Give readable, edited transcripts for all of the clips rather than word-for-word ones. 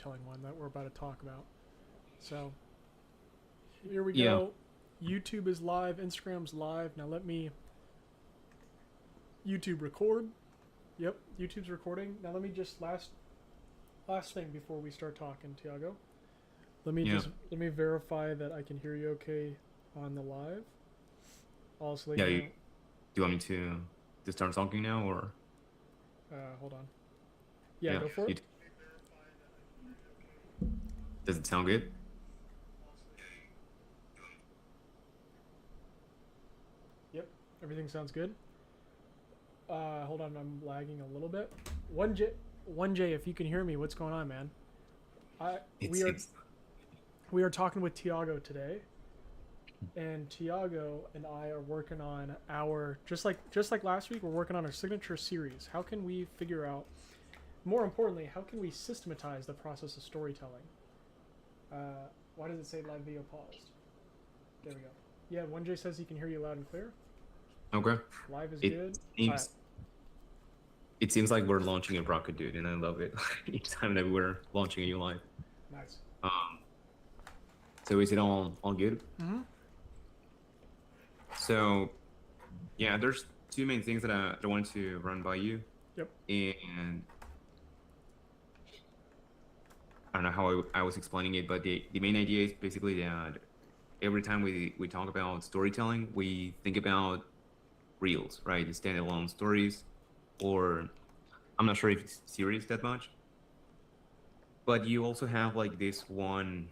storytelling one that we're about to talk about. So here we Yeah, go. YouTube is live. Instagram's live. Now let me YouTube record. Yep, YouTube's recording. Now let me just last thing before we start talking, Tiago. yeah, Let me verify that I can hear you okay on the live. Also, let yeah. you know. Do you want me to start talking now, or Hold on. Yeah, yeah? go for it. Does it sound good? Yep, everything sounds good. Hold on, I'm lagging a little bit. One J, if you can hear me, what's going on, man? I It's it's we are talking with Tiago today, and Tiago and I are working on our just like last week. We're working on our signature series. How can we figure out? More importantly, how can we systematize the process of storytelling? Why does it say live video paused? There we go. Yeah, 1J says he can hear you loud and clear. okay. Live is It good. All right, seems it seems like we're launching a rocket, dude, and I love it. Each time that we're launching a new line. nice. Um, so is it all good? Mm-hmm. So yeah, there's two main things that I wanted to run by you, Yep. and I don't know how I was explaining it, but the main idea is basically that every time we talk about storytelling, we think about reels, right? The standalone stories, or I'm not sure if it's series that much, but you also have like this one,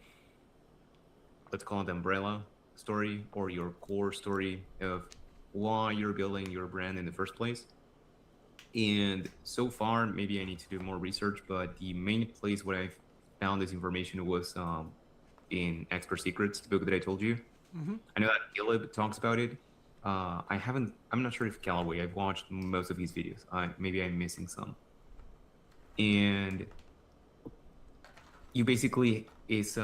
let's call it umbrella story or your core story of why you're building your brand in the first place. And so far, maybe I need to do more research, but the main place where I found this information was in Expert Secrets, the book that I told you. Mm-hmm. I know that Caleb talks about it. I haven't. I'm not sure if Callaway. I've watched most of his videos. Maybe I'm missing some. And you basically it's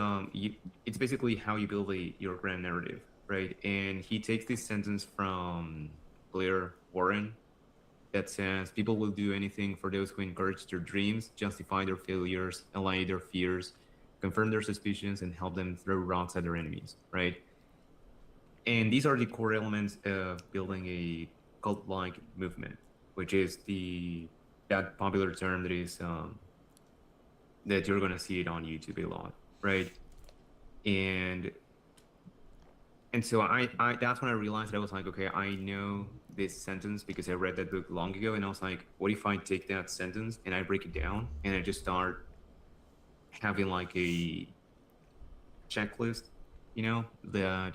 basically how you build your grand narrative, right? And he takes this sentence from Blair Warren that says people will do anything for those who encourage their dreams, justify their failures, allay their fears, confirm their suspicions, and help them throw rocks at their enemies, right? And these are the core elements of building a cult-like movement, which is the that popular term that is that you're gonna see it on YouTube a lot, right? And so I that's when I realized that I was like, okay, I know this sentence because I read that book long ago, and I was like, what if I take that sentence and I break it down and I just start having like a checklist, that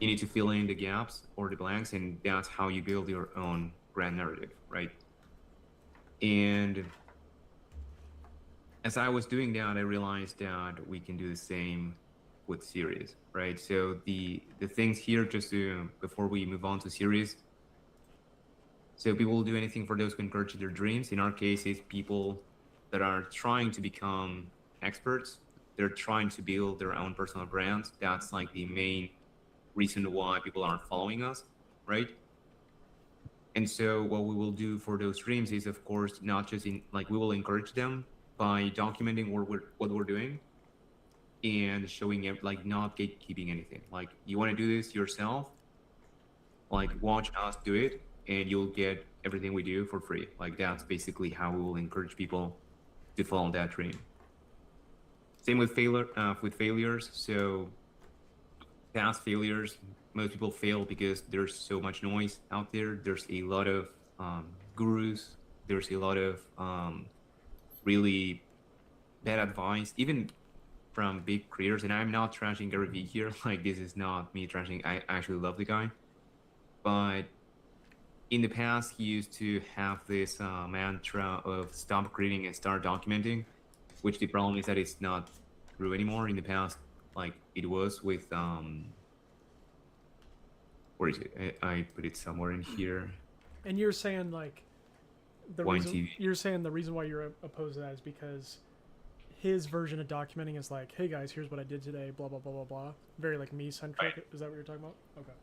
you need to fill in the gaps or the blanks, and that's how you build your own brand narrative, right? And as I was doing that, I realized that we can do the same with series, right? So the things here, just to before we move on to series, so people will do anything for those who encourage their dreams. In our case, it's people that are trying to become experts. They're trying to build their own personal brands. That's like the main reason why people are following us, right? And so what we will do for those dreams is, of course, not just in like we will encourage them by documenting what we're doing and showing it, like not gatekeeping anything. Like you want to do this yourself, like watch us do it, and you'll get everything we do for free. Like that's basically how we will encourage people to follow that dream. Same with failures. So past failures, most people fail because there's so much noise out there. There's a lot of gurus. There's a lot of really bad advice, even from big creators. And I'm not trashing Gary Vee here. Like this is not me trashing. I actually love the guy, but in the past he used to have this mantra of stop creating and start documenting, which the problem is that it's not true anymore. In the past, like it was with where is it? I put it somewhere in here. And you're saying like Wine TV. the reason why you're opposed to that is because his version of documenting is like, hey guys, here's what I did today, blah blah blah blah blah. Very like me Right. centric. Is that what you're talking about? Okay.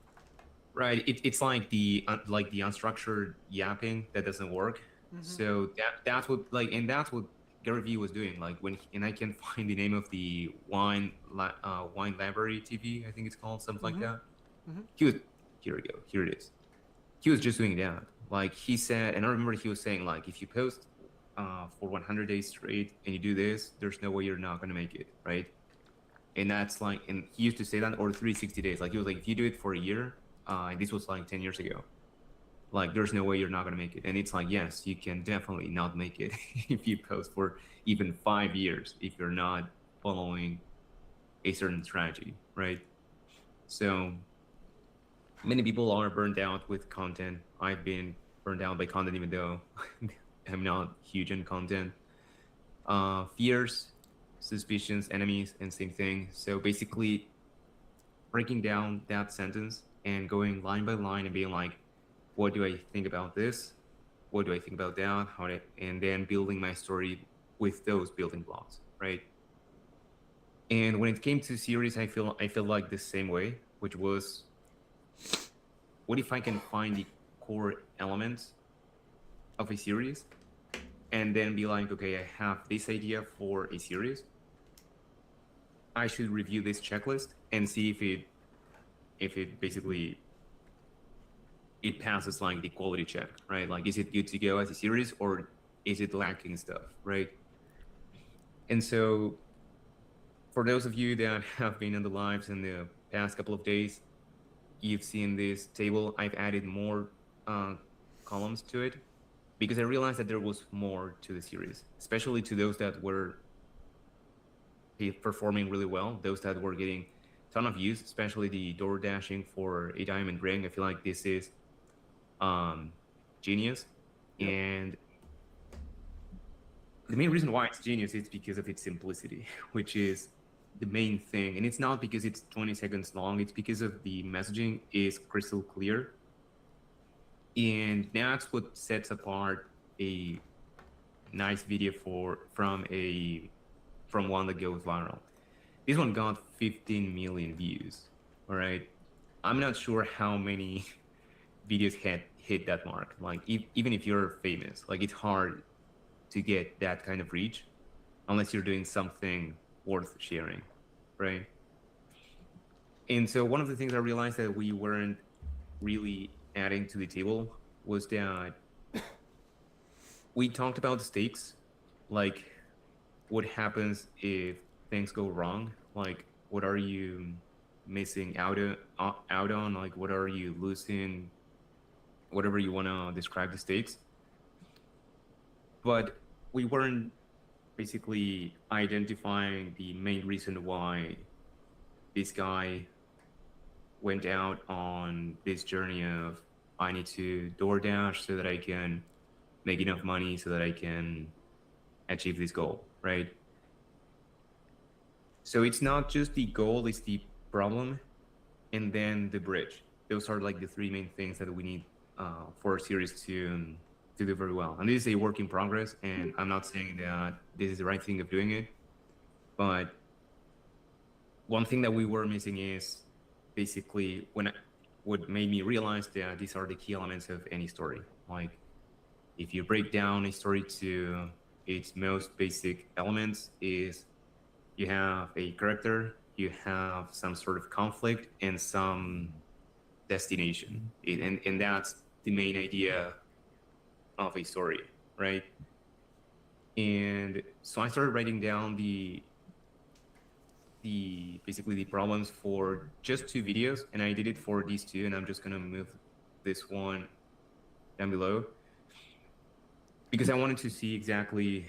Right. It's like the unstructured yapping that doesn't work. Mm-hmm. So that's what like, and that's what Gary Vee was doing. Like and I can find the name of the wine library TV. I think it's called something like Mm-hmm. that. Mm-hmm. He was here we go. Here it is. He was just doing that. Like he said, and I remember he was saying like, if you post for 100 days straight and you do this, there's no way you're not gonna make it, right? And that's like, and he used to say that, or 360 days. Like he was like, if you do it for a year, and this was like 10 years ago, like there's no way you're not gonna make it. And it's like, yes, you can definitely not make it if you post for even 5 years if you're not following a certain strategy, right? So many people are burned out with content. I've been burned out by content, even though I'm not huge in content. Fears, suspicions, enemies, and same thing. So basically, breaking down that sentence and going line by line and being like, what do I think about this? What do I think about that? And then building my story with those building blocks, right? And when it came to series, I feel like the same way, which was, what if I can find the core elements of a series and then be like, okay, I have this idea for a series. I should review this checklist and see if it basically it passes like the quality check, right? Like, is it good to go as a series or is it lacking stuff, right? And so for those of you that have been in the lives in the past couple of days, you've seen this table. I've added more columns to it because I realized that there was more to the series, especially to those that were performing really well, those that were getting a ton of views, especially the door dashing for a diamond ring. I feel like this is genius. Yep. And the main reason why it's genius is because of its simplicity, which is the main thing. And it's not because it's 20 seconds long, it's because of the messaging is crystal clear. And that's what sets apart a nice video from one that goes viral. This one got 15 million views. All right. I'm not sure how many videos had hit that mark. Like even if you're famous, like it's hard to get that kind of reach unless you're doing something worth sharing, right? And so one of the things I realized that we weren't really adding to the table was that we talked about the stakes, like what happens if things go wrong, like what are you missing out on, like what are you losing, whatever you want to describe the stakes. But we weren't basically identifying the main reason why this guy went out on this journey of, I need to DoorDash so that I can make enough money so that I can achieve this goal, right? So it's not just the goal, it's the problem and then the bridge. Those are like the three main things that we need for a series to do very well. And this is a work in progress, and I'm not saying that this is the right thing of doing it, but one thing that we were missing is basically what made me realize that these are the key elements of any story. Like if you break down a story to its most basic elements, is you have a character, you have some sort of conflict and some destination. And that's the main idea of a story, right? And so I started writing down the basically the problems for just 2 videos, and I did it for these 2, and I'm just gonna move this one down below because I wanted to see exactly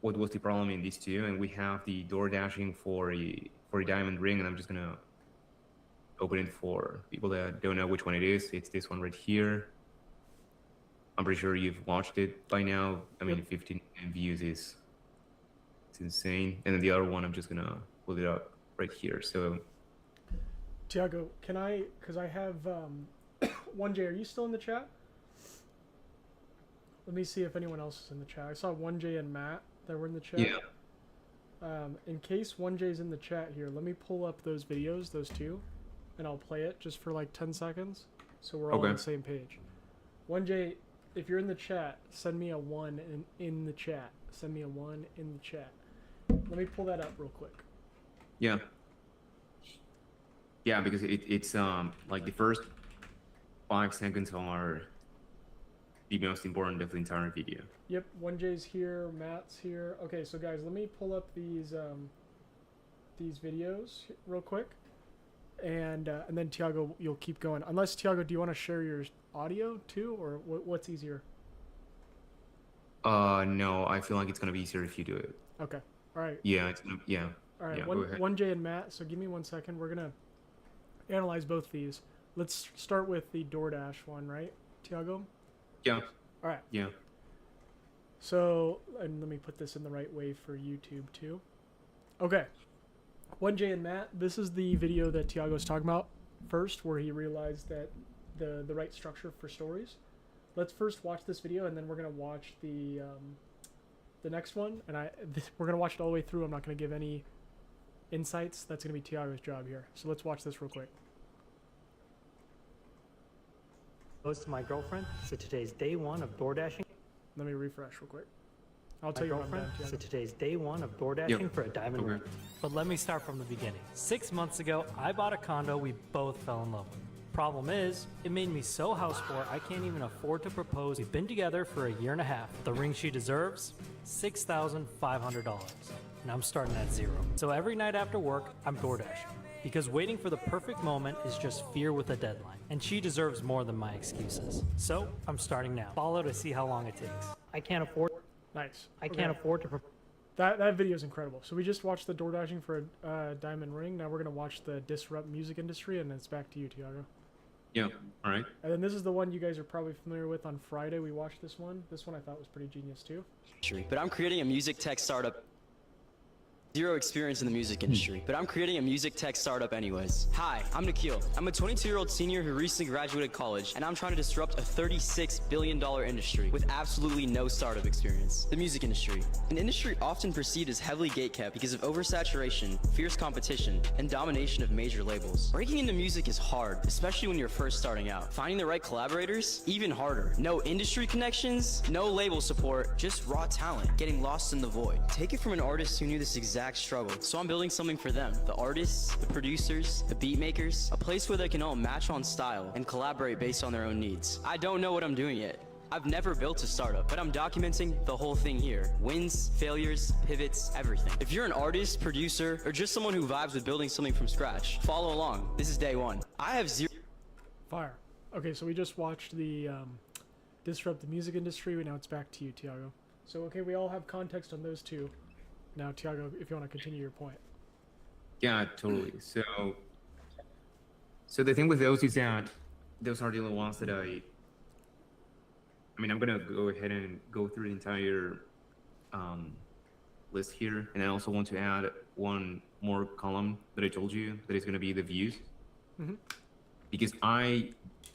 what was the problem in these 2. And we have the door dashing for a diamond ring, and I'm just gonna open it for people that don't know which one it is. It's this one right here. I'm pretty sure you've watched it by now. I mean, 15 views it's insane. And then the other one, I'm just gonna pull it up right here. So Tiago, can I, because I have 1J, are you still in the chat? Let me see if anyone else is in the chat. I saw 1J and Matt that were in the chat. yeah. In case 1J's in the chat here, let me pull up those videos, those 2, and I'll play it just for like 10 seconds so we're all on the same page. 1J, if you're in the chat, send me a 1 in the chat. Send me a 1 in the chat. Let me pull that up real quick. Yeah. Yeah, because it's like the first 5 seconds are the most important of the entire video. Yep, 1J's here, Matt's here. Okay, so guys, let me pull up these videos real quick, and then Tiago, you'll keep going. Unless Tiago, do you want to share your audio too, or what's easier? No, I feel like it's gonna be easier if you do it. Okay, all right. Yeah, it's gonna, yeah. All right, yeah, go ahead. 1J and Matt. So give me 1 second. We're gonna analyze both these. Let's start with the DoorDash one, right, Tiago? Yeah. All right. Yeah. So, and let me put this in the right way for YouTube too. Okay. 1J and Matt, this is the video that Tiago was talking about first, where he realized that the right structure for stories. Let's first watch this video, and then we're gonna watch the next one, and we're gonna watch it all the way through. I'm not gonna give any insights. That's gonna be Tiago's job here. So let's watch this real quick. Close to my girlfriend, so today's day 1 of door dashing. Let me refresh real quick. I'll My tell you when I'm girlfriend, done, so Tiago. today's day 1 of door dashing for a diamond ring. But let me start from the beginning. 6 months ago, I bought a condo we both fell in love with. Problem is, it made me so house poor I can't even afford to propose. We've been together for a year and a half. The ring she deserves, $6,500. And I'm starting at 0. So every night after work, I'm door dashing. Because waiting for the perfect moment is just fear with a deadline. And she deserves more than my excuses. So I'm starting now. Follow to see how long it takes. I can't afford. Nice. I can't afford to. That video is incredible. So we just watched the door dashing for a diamond ring. Now we're gonna watch the disrupt music industry, and it's back to you, Tiago. Yeah. All right. And then this is the one you guys are probably familiar with. On Friday we watched this one. This one I thought was pretty genius too. But I'm creating a music tech startup. Zero experience in the music industry, but I'm creating a music tech startup anyways. Hi, I'm Nikhil. I'm a 22-year-old senior who recently graduated college, and I'm trying to disrupt a $36 billion industry with absolutely no startup experience. The music industry. An industry often perceived as heavily gatekept because of oversaturation, fierce competition, and domination of major labels. Breaking into music is hard, especially when you're first starting out. Finding the right collaborators? Even harder. No industry connections, no label support, just raw talent, getting lost in the void. Take it from an artist who knew this exact struggle. So I'm building something for them. The artists, the producers, the beat makers, a place where they can all match on style and collaborate based on their own needs. I don't know what I'm doing yet. I've never built a startup, but I'm documenting the whole thing here. Wins, failures, pivots, everything. If you're an artist, producer, or just someone who vibes with building something from scratch, follow along. This is day 1. I have zero. Fire. Okay, so we just watched the disrupt the music industry. Now it's back to you, Tiago. So okay, we all have context on those two. Now, Tiago, if you want to continue your point. Yeah, totally. So the thing with those is that those are the only ones that I mean, I'm gonna go ahead and go through the entire list here, and I also want to add one more column that I told you that is gonna be the views, because I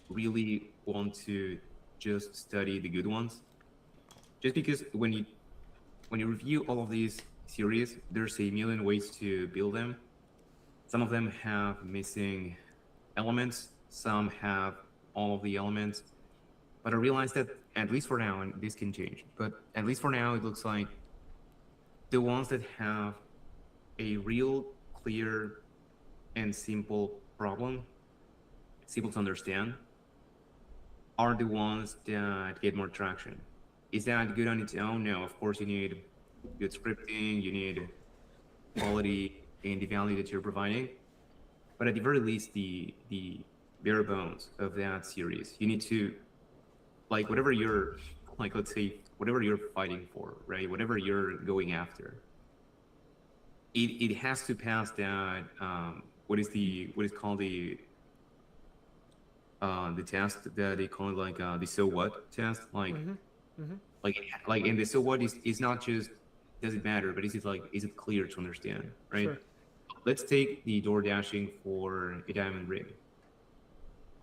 really want to just study the good ones. Just because when you review all of these series, there's a million ways to build them. Some of them have missing elements, some have all of the elements, but I realized that at least for now, and this can change, but at least for now, it looks like the ones that have a real clear and simple problem, simple to understand, are the ones that get more traction. Is that good on its own? No, of course you need good scripting, you need quality in the value that you're providing, but at the very least, the bare bones of that series, you need to, like, whatever you're, like, let's say, whatever you're fighting for, right? Whatever you're going after, it has to pass that what is called the test that they call it, like the so what test, like like in the so what is not just does it matter, but is it clear to understand, right? Sure. Let's take the door dashing for a diamond ring.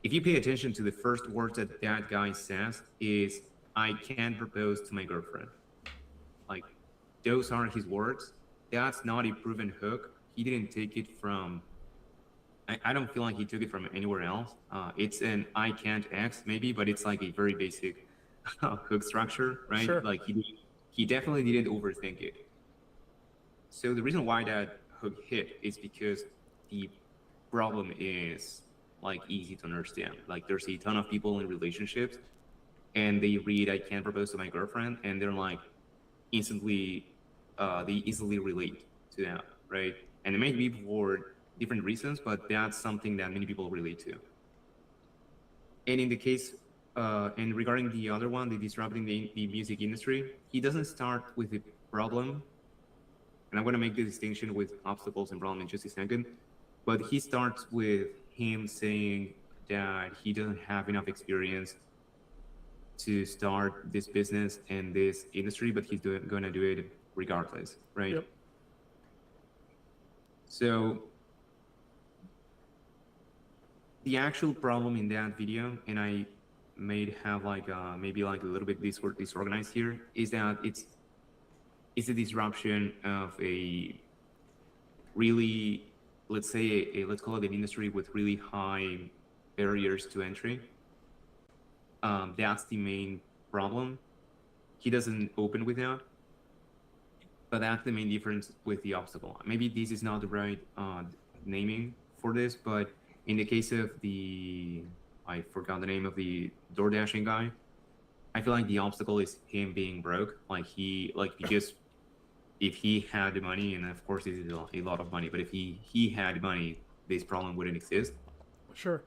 If you pay attention to the first words that guy says is, I can't propose to my girlfriend. Like, those are his words. That's not a proven hook. He didn't take it from, I don't feel like he took it from anywhere else. It's an I can't X maybe, but it's like a very basic hook structure, right? Sure. Like he definitely didn't overthink it. So the reason why that hook hit is because the problem is like easy to understand. Like there's a ton of people in relationships and they read "I can't propose to my girlfriend" and they're like instantly they easily relate to that, right? And it may be for different reasons, but that's something that many people relate to. And in the case, and regarding the other one, the disrupting the music industry, he doesn't start with the problem. And I'm going to make the distinction with obstacles and problem in just a second. But he starts with him saying that he doesn't have enough experience to start this business and this industry, but he's going to do it regardless, right? Yep. So the actual problem in that video, and I may have like maybe like a little bit disorganized here, is that it's a disruption of a really, let's say let's call it an industry with really high barriers to entry. That's the main problem. He doesn't open with that, but that's the main difference with the obstacle. Maybe this is not the right naming for this, but in the case of I forgot the name of the door dashing guy. I feel like the obstacle is him being broke. Because if he had the money, and of course this is a lot of money, but if he had money, this problem wouldn't exist. Sure.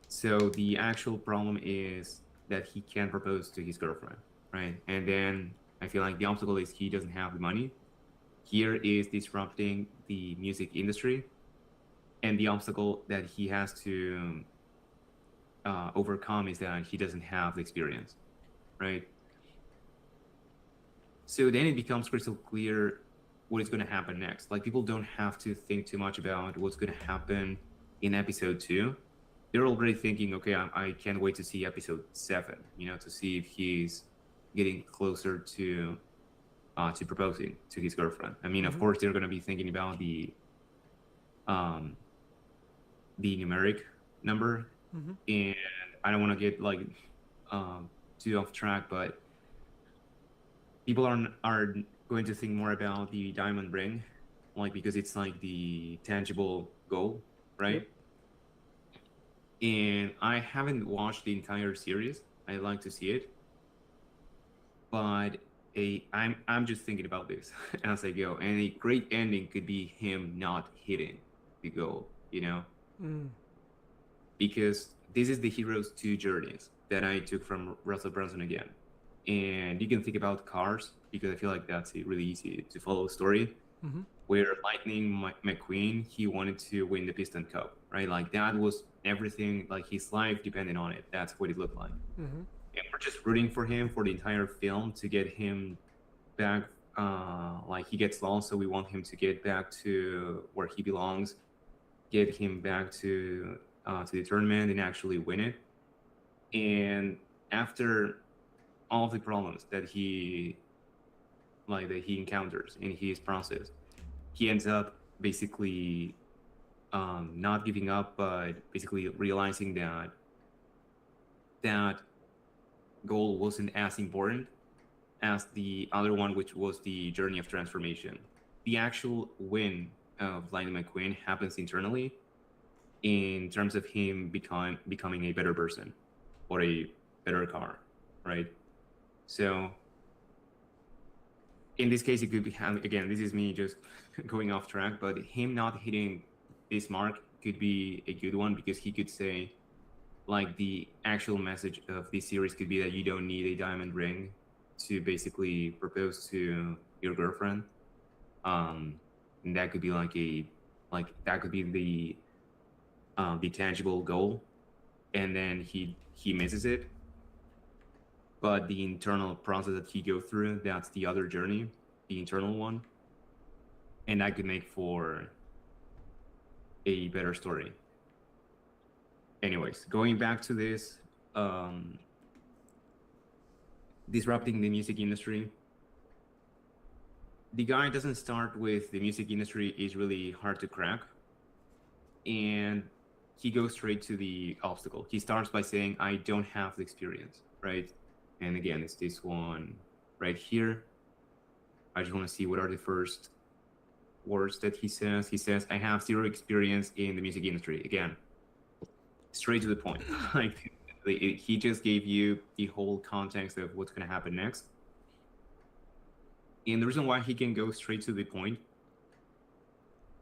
So the actual problem is that he can't propose to his girlfriend, right? And then I feel like the obstacle is he doesn't have the money. Here is disrupting the music industry, and the obstacle that he has to overcome is that he doesn't have the experience, right? So then it becomes crystal clear what is going to happen next. Like people don't have to think too much about what's going to happen in episode 2. They're already thinking, okay, I can't wait to see episode 7, to see if he's getting closer to proposing to his girlfriend. I mean, of course, they're going to be thinking about the numeric number, and I don't want to get like too off track, but people are going to think more about the diamond ring, like because it's like the tangible goal, right? Yep. And I haven't watched the entire series. I'd like to see it, but I'm just thinking about this as I go. And a great ending could be him not hitting the goal, because this is the hero's 2 journeys that I took from Russell Brunson again. And you can think about Cars, because I feel like that's a really easy to follow story. Where Lightning McQueen, he wanted to win the Piston Cup, right? Like that was everything, like his life depended on it. That's what it looked like. And we're just rooting for him for the entire film to get him back. Like he gets lost, so we want him to get back to where he belongs, get him back to the tournament and actually win it. And after all of the problems that he encounters in his process, he ends up basically not giving up, but basically realizing that goal wasn't as important as the other one, which was the journey of transformation. The actual win of Lightning McQueen happens internally in terms of him becoming a better person or a better car, right? So in this case, it could be, again, this is me just going off track, but him not hitting this mark could be a good one, because he could say, like, the actual message of this series could be that you don't need a diamond ring to basically propose to your girlfriend. And that could be that could be the tangible goal, and then he misses it. But the internal process that he goes through, that's the other journey, the internal one. And that could make for a better story. Anyways, going back to this, disrupting the music industry. The guy doesn't start with the music industry is really hard to crack. And he goes straight to the obstacle. He starts by saying, I don't have the experience. right? And again, it's this one right here. I just want to see what are the first words that he says. He says, I have zero experience in the music industry. Again, straight to the point. Like, he just gave you the whole context of what's going to happen next. And the reason why he can go straight to the point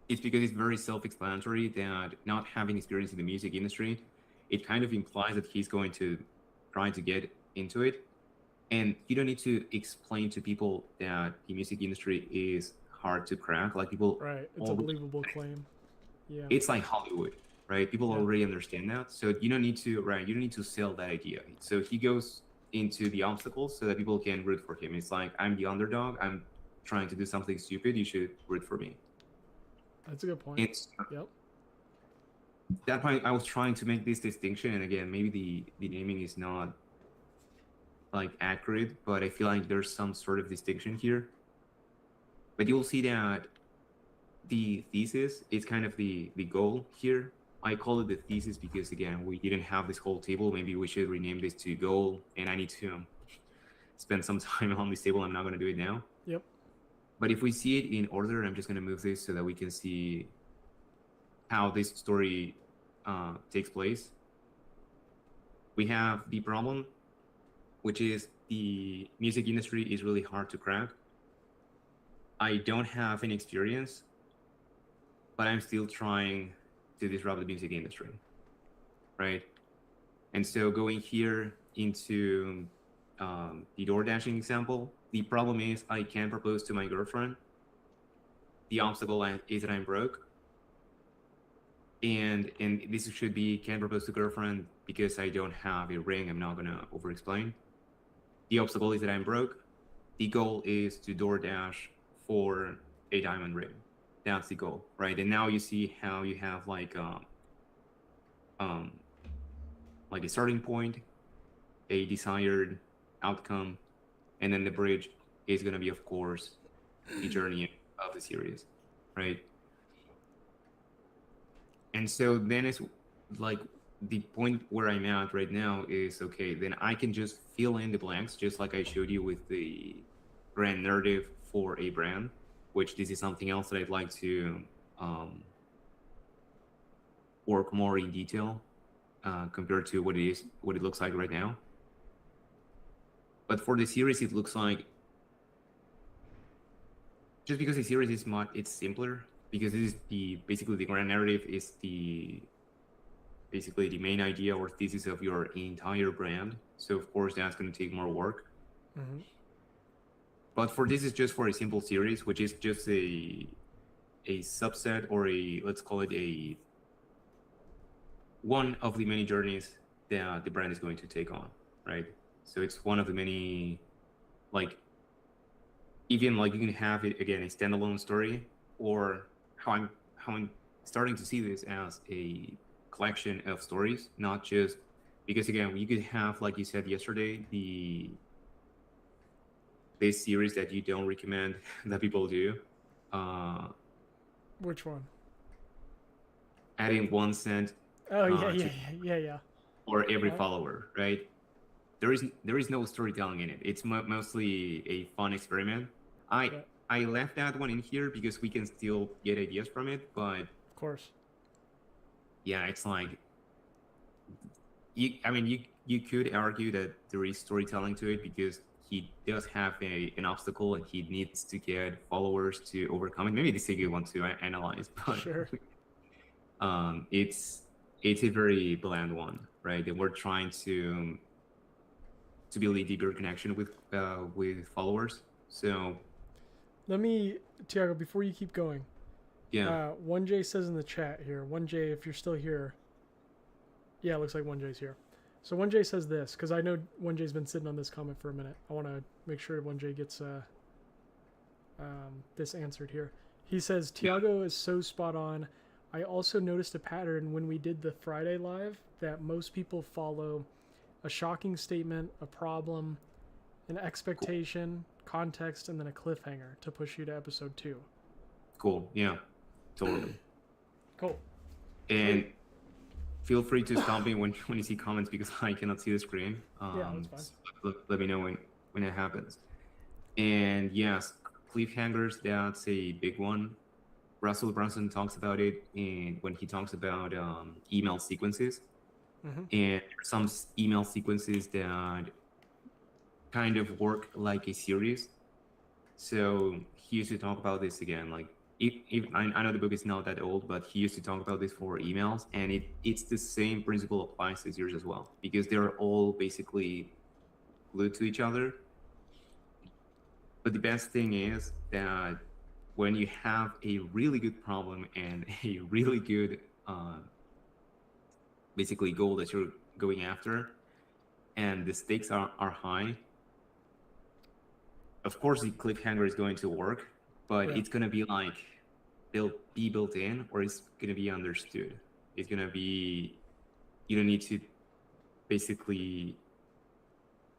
is because it's very self-explanatory that not having experience in the music industry, it kind of implies that he's going to try to get into it. And you don't need to explain to people that the music industry is hard to crack. Like, people, Right. It's a believable claim. Yeah. it's like Hollywood, right? People Yeah. already understand that. So you don't need to, right? You don't need to sell that idea. So he goes into the obstacles so that people can root for him. It's like, I'm the underdog. I'm trying to do something stupid. You should root for me. That's a good point. It's Yep. that point I was trying to make this distinction, and again, maybe the naming is not like accurate, but I feel like there's some sort of distinction here. But you'll see that the thesis is kind of the goal here. I call it the thesis because, again, we didn't have this whole table. Maybe we should rename this to goal, and I need to spend some time on this table. I'm not going to do it now. Yep. But if we see it in order, I'm just going to move this so that we can see how this story takes place. We have the problem, which is the music industry is really hard to crack. I don't have any experience, but I'm still trying to disrupt the music industry, right? And so going here into the door dashing example, the problem is I can't propose to my girlfriend. The obstacle is that I'm broke. And this should be can't propose to girlfriend because I don't have a ring. I'm not gonna over explain. The obstacle is that I'm broke. The goal is to DoorDash for a diamond ring. That's the goal, right? And now you see how you have like a starting point, a desired outcome, and then the bridge is gonna be, of course, the journey of the series, right? And so then it's like the point where I'm at right now is, okay, then I can just fill in the blanks, just like I showed you with the brand narrative for a brand, which this is something else that I'd like to work more in detail compared to what it looks like right now. But for the series, it looks like, just because the series is it's simpler, because this is basically the grand narrative is basically the main idea or thesis of your entire brand. So of course that's going to take more work. Mm-hmm. But for this is just for a simple series, which is just a subset, or let's call it one of the many journeys that the brand is going to take on, right? So it's one of the many, like, even like you can have it again a standalone story, or how I'm starting to see this as a collection of stories, not just because, again, you could have, like you said yesterday, this series that you don't recommend that people do. Which one? Adding 1 cent. Oh yeah. For every follower, right? There is no storytelling in it. It's mostly a fun experiment. I left that one in here because we can still get ideas from it, but Of course. yeah, it's like you could argue that there is storytelling to it because he does have an obstacle and he needs to get followers to overcome it. Maybe this is a good one to analyze, but Sure. It's a very bland one, right? And we're trying to build a deeper connection with followers. So Let me, Tiago, before you keep going. yeah, 1J says in the chat here, 1J, if you're still here. Yeah, it looks like 1J's here. So 1J says this, because I know 1J's been sitting on this comment for a minute. I want to make sure 1J gets this answered here. He says, Tiago is so spot on. I also noticed a pattern when we did the Friday live that most people follow a shocking statement, a problem, an expectation, context, and then a cliffhanger to push you to episode 2. cool. Yeah, totally. Cool. And feel free to stop me when you see comments because I cannot see the screen. Yeah, that's fine. So let me know when it happens. And yes, cliffhangers, that's a big one. Russell Brunson talks about it when he talks about email sequences. Mm-hmm. And some email sequences that kind of work like a series. So he used to talk about this again. Like, if I know the book is not that old, but he used to talk about this for emails, and it's the same principle applies to series as well, because they're all basically glued to each other. But the best thing is that when you have a really good problem and a really good basically goal that you're going after, and the stakes are high, of course the cliffhanger is going to work, but it's going to be like built in, or it's going to be understood. It's going to be, you don't need to basically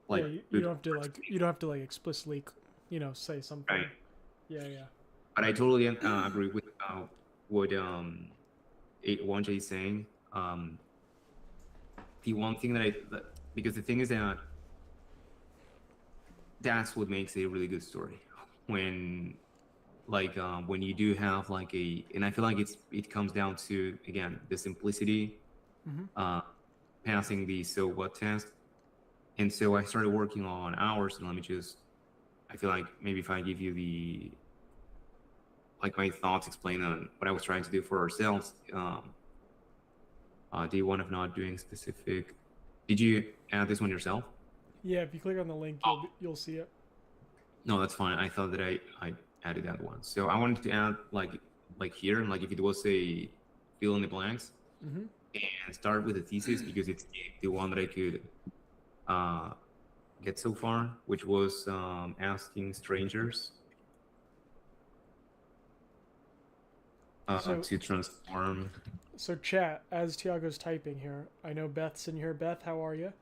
like, you don't have to like explicitly, say something. Right. Yeah. But I totally agree with what 1J is saying. The one thing because the thing is that that's what makes a really good story. When you do have like and I feel like it comes down to, again, the simplicity, passing the so what test. And so I started working on ours, and I feel like maybe if I give you my thoughts, explain on what I was trying to do for ourselves. Day one of not doing specific. Did you add this one yourself? Yeah, if you click on the link, you'll see it. No, that's fine. I thought that I added that one. So I wanted to add like here, like if it was a fill in the blanks, and start with a thesis, because it's the one that I could get so far, which was asking strangers to transform. So chat, as Tiago's typing here, I know Beth's in here. Beth, how are you?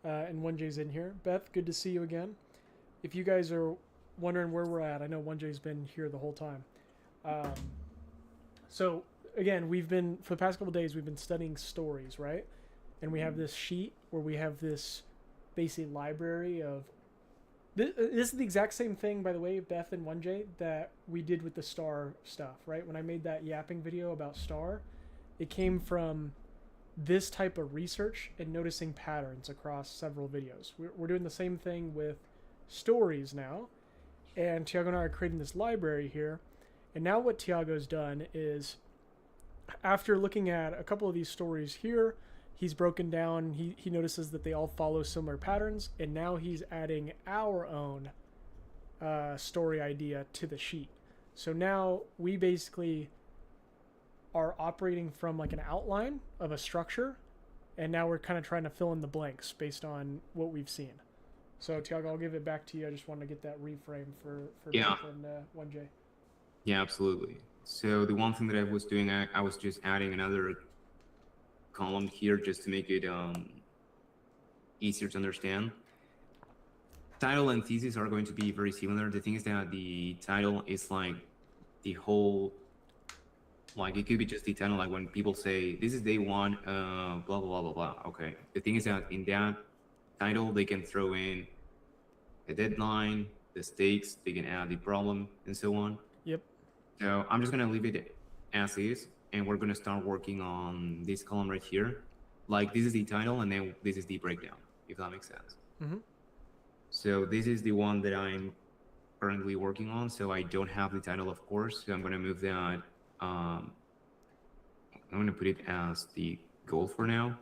And 1J's in here. Beth, good to see you again. If you guys are wondering where we're at, I know 1J's been here the whole time. So again, for the past couple of days, we've been studying stories, right? And we have this sheet where we have this basic library of... This is the exact same thing, by the way, Beth and 1J, that we did with the star stuff, right? When I made that yapping video about star, it came from this type of research and noticing patterns across several videos. We're doing the same thing with stories now, and Tiago and I are creating this library here. And now what Tiago's done is, after looking at a couple of these stories here, he's broken down, he notices that they all follow similar patterns, and now he's adding our own story idea to the sheet. So now we basically are operating from like an outline of a structure, and now we're kind of trying to fill in the blanks based on what we've seen. So Tiago, I'll give it back to you. I just wanted to get that reframe for Beth and 1J. Yeah, absolutely. So the one thing that I was doing, I was just adding another column here just to make it easier to understand. Title and thesis are going to be very similar. The thing is that the title is like the whole, like it could be just the title, like when people say this is day one, blah blah blah blah blah. Okay. The thing is that in that title they can throw in a deadline, the stakes, they can add the problem, and so on. Yep. So I'm just gonna leave it as is, and we're gonna start working on this column right here. Like this is the title, and then this is the breakdown, if that makes sense. So this is the one that I'm currently working on. So I don't have the title, of course. So I'm gonna move that. I'm gonna put it as the goal for now.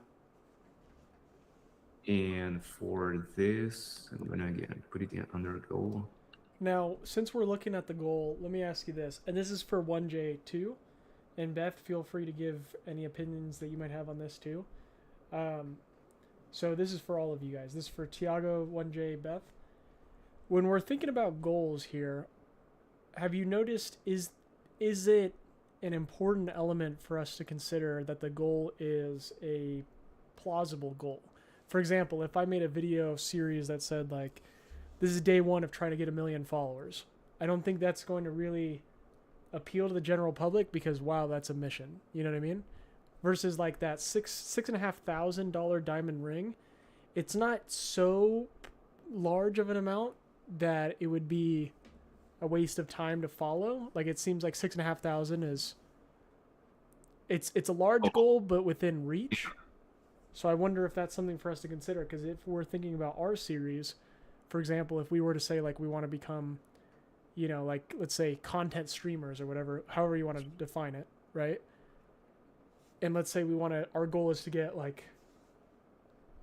And for this, I'm gonna again put it under goal. Now, since we're looking at the goal, let me ask you this, and this is for 1J too, and Beth, feel free to give any opinions that you might have on this too. So this is for all of you guys. This is for Tiago, 1J, Beth. When we're thinking about goals here, have you noticed, is it an important element for us to consider that the goal is a plausible goal? For example, if I made a video series that said like, this is day one of trying to get 1 million followers, I don't think that's going to really appeal to the general public because, wow, that's a mission. You know what I mean? versus like that $6,500 diamond ring. It's not so large of an amount that it would be a waste of time to follow. Like it seems like 6,500 is it's a large goal but within reach. So I wonder if that's something for us to consider, because if we're thinking about our series, for example, if we were to say like we want to become, you know, like let's say content streamers or whatever, however you want to define it, right? And let's say we want to, our goal is to get like,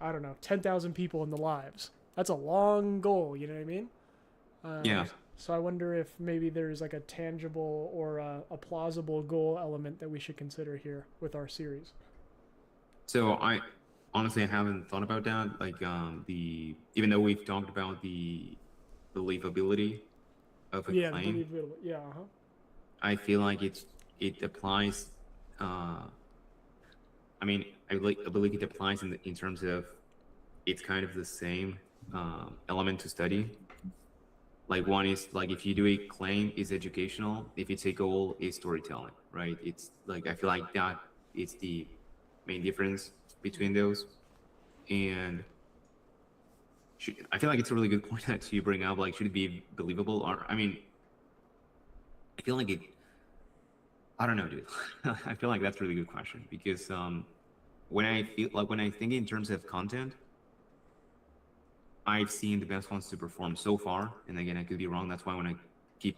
I don't know, 10,000 people in the lives. That's a long goal, you know what I mean? Yeah. So I wonder if maybe there's like a tangible or a plausible goal element that we should consider here with our series. So I honestly haven't thought about that. Like even though we've talked about the believability of a Yeah, claim, yeah, uh-huh. I feel like it applies. I mean, I believe it applies in terms of it's kind of the same element to study. Like one is like if you do a claim, is educational. If it's a goal, is storytelling, right? It's like I feel like that is the main difference between those. And I feel like it's a really good point that you bring up. Like, should it be believable? Or I mean, I feel like it. I don't know, dude. I feel like that's a really good question because when I think in terms of content, I've seen the best ones to perform so far. And again, I could be wrong. That's why when I keep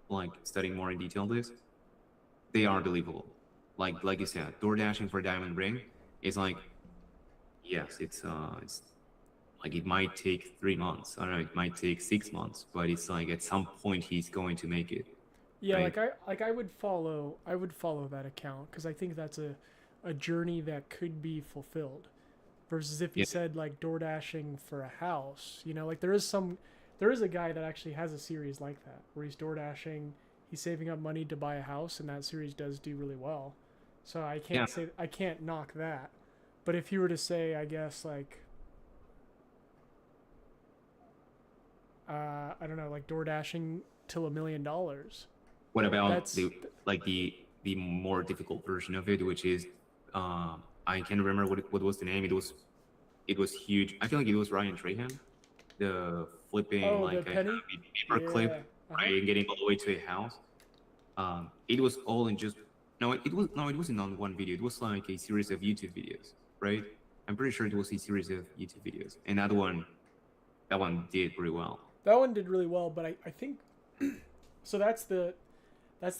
like studying more in detail this, they are believable. Like you said, door dashing for a diamond ring is like, yes, it's like it might take 3 months. I don't know, it might take 6 months, but it's like at some point he's going to make it. Yeah, right? I would follow that account, because I think that's a journey that could be fulfilled. Versus if you said like door dashing for a house, you know, like there is a guy that actually has a series like that where he's door dashing, he's saving up money to buy a house, and that series does do really well. So I can't knock that. But if you were to say, I guess like I don't know, like door dashing till $1 million. What about the more difficult version of it, which is I can't remember what was the name. It was huge. I feel like it was Ryan Trahan, the flipping like the penny? paper clip, right, getting all the way to a house. It was all in just it wasn't on one video. It was like a series of YouTube videos, right? I'm pretty sure it was a series of YouTube videos, and that one did pretty well. That one did really well, but I think so. That's the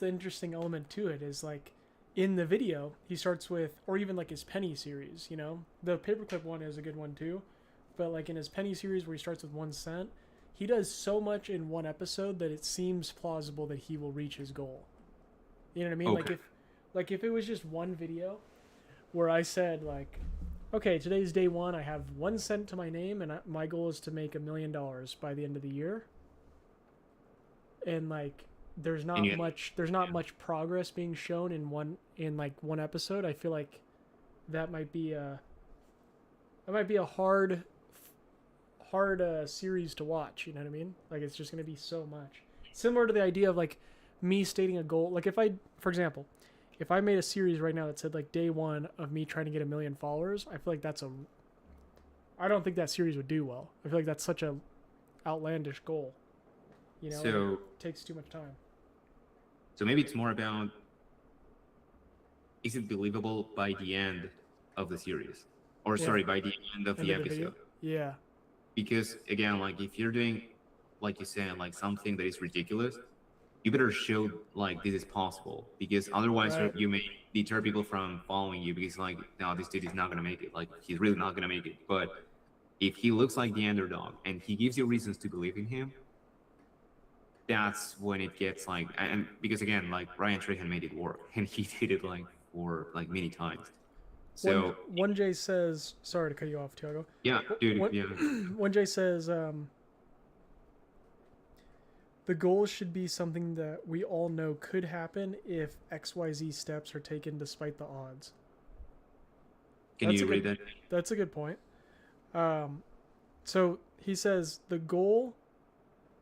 interesting element to it, is like in the video he starts with, or even like his penny series, you know, the paperclip one is a good one too, but like in his penny series where he starts with 1 cent, he does so much in one episode that it seems plausible that he will reach his goal. You know what I mean? Okay. Like if it was just one video where I said like, okay, today's day 1, I have 1 cent to my name, and my goal is to make $1 million by the end of the year, and like there's not much progress being shown in one episode. I feel like that might be a hard series to watch, you know what I mean? Like it's just going to be so much. Similar to the idea of like me stating a goal. Like for example, if I made a series right now that said like day 1 of me trying to get 1 million followers, I feel like I don't think that series would do well. I feel like that's such a outlandish goal. You know, So it takes too much time. So maybe it's more about, is it believable by the end of the series? Or sorry, by the end of the episode. Yeah. Because again, like if you're doing, like you said, like something that is ridiculous, you better show like this is possible, because otherwise you may deter people from following you, because like, no, this dude is not gonna make it. Like he's really not gonna make it. But if he looks like the underdog and he gives you reasons to believe in him, that's when it gets like, and because again, like Ryan Trahan made it work, and he did it like for like many times. So 1J says, sorry to cut you off, Tiago. Yeah, dude. 1J says, the goal should be something that we all know could happen if XYZ steps are taken despite the odds. Can you read that? That's a good point. So he says the goal.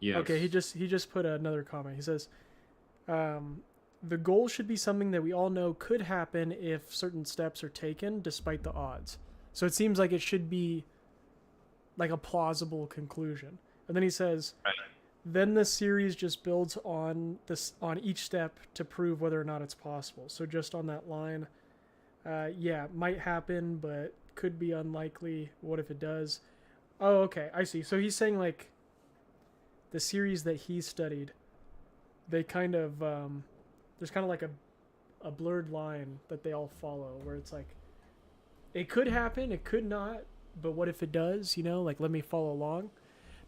Yes. Okay, he just put another comment. He says, the goal should be something that we all know could happen if certain steps are taken despite the odds. So it seems like it should be like a plausible conclusion. And then he says, then the series just builds on this on each step to prove whether or not it's possible. So just on that line, yeah, might happen, but could be unlikely. What if it does? Oh, okay, I see. So he's saying like the series that he studied, they kind of there's kind of like a blurred line that they all follow, where it's like it could happen, it could not, but what if it does? You know, like let me follow along.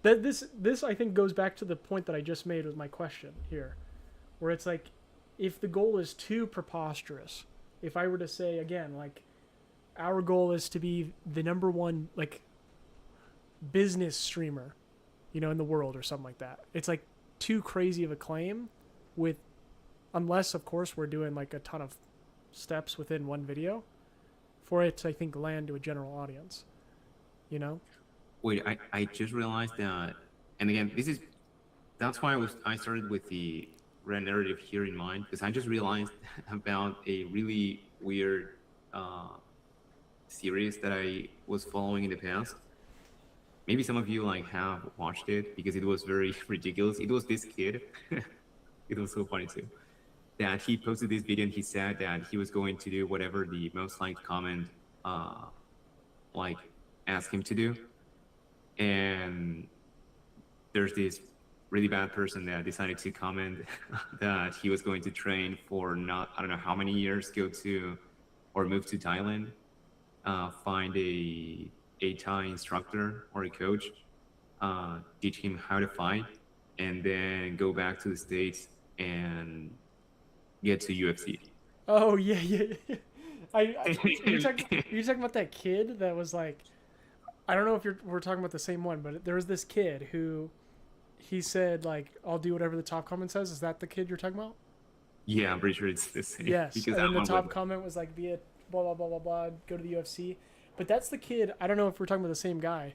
That this I think goes back to the point that I just made with my question here, where it's like if the goal is too preposterous, if I were to say again like our goal is to be the #1 like business streamer, you know, in the world or something like that. It's like too crazy of a claim with, unless of course we're doing like a ton of steps within one video for it to, I think, land to a general audience, you know? Wait, I just realized that, and again, that's why I started with the red narrative here in mind, because I just realized about a really weird series that I was following in the past. Maybe some of you like have watched it because it was very ridiculous. It was this kid. It was so funny too. That he posted this video and he said that he was going to do whatever the most liked comment like asked him to do. And there's this really bad person that decided to comment that he was going to train for I don't know how many years, go to or move to Thailand, find a Thai instructor or a coach, teach him how to fight, and then go back to the States and get to UFC. Oh yeah. You're talking about that kid that was like, I don't know if we're talking about the same one, but there was this kid who he said like, I'll do whatever the top comment says. Is that the kid you're talking about? Yeah, I'm pretty sure it's the same. Yes. Because and then the top comment was like, be a blah blah blah blah blah, go to the UFC. But that's the kid. I don't know if we're talking about the same guy.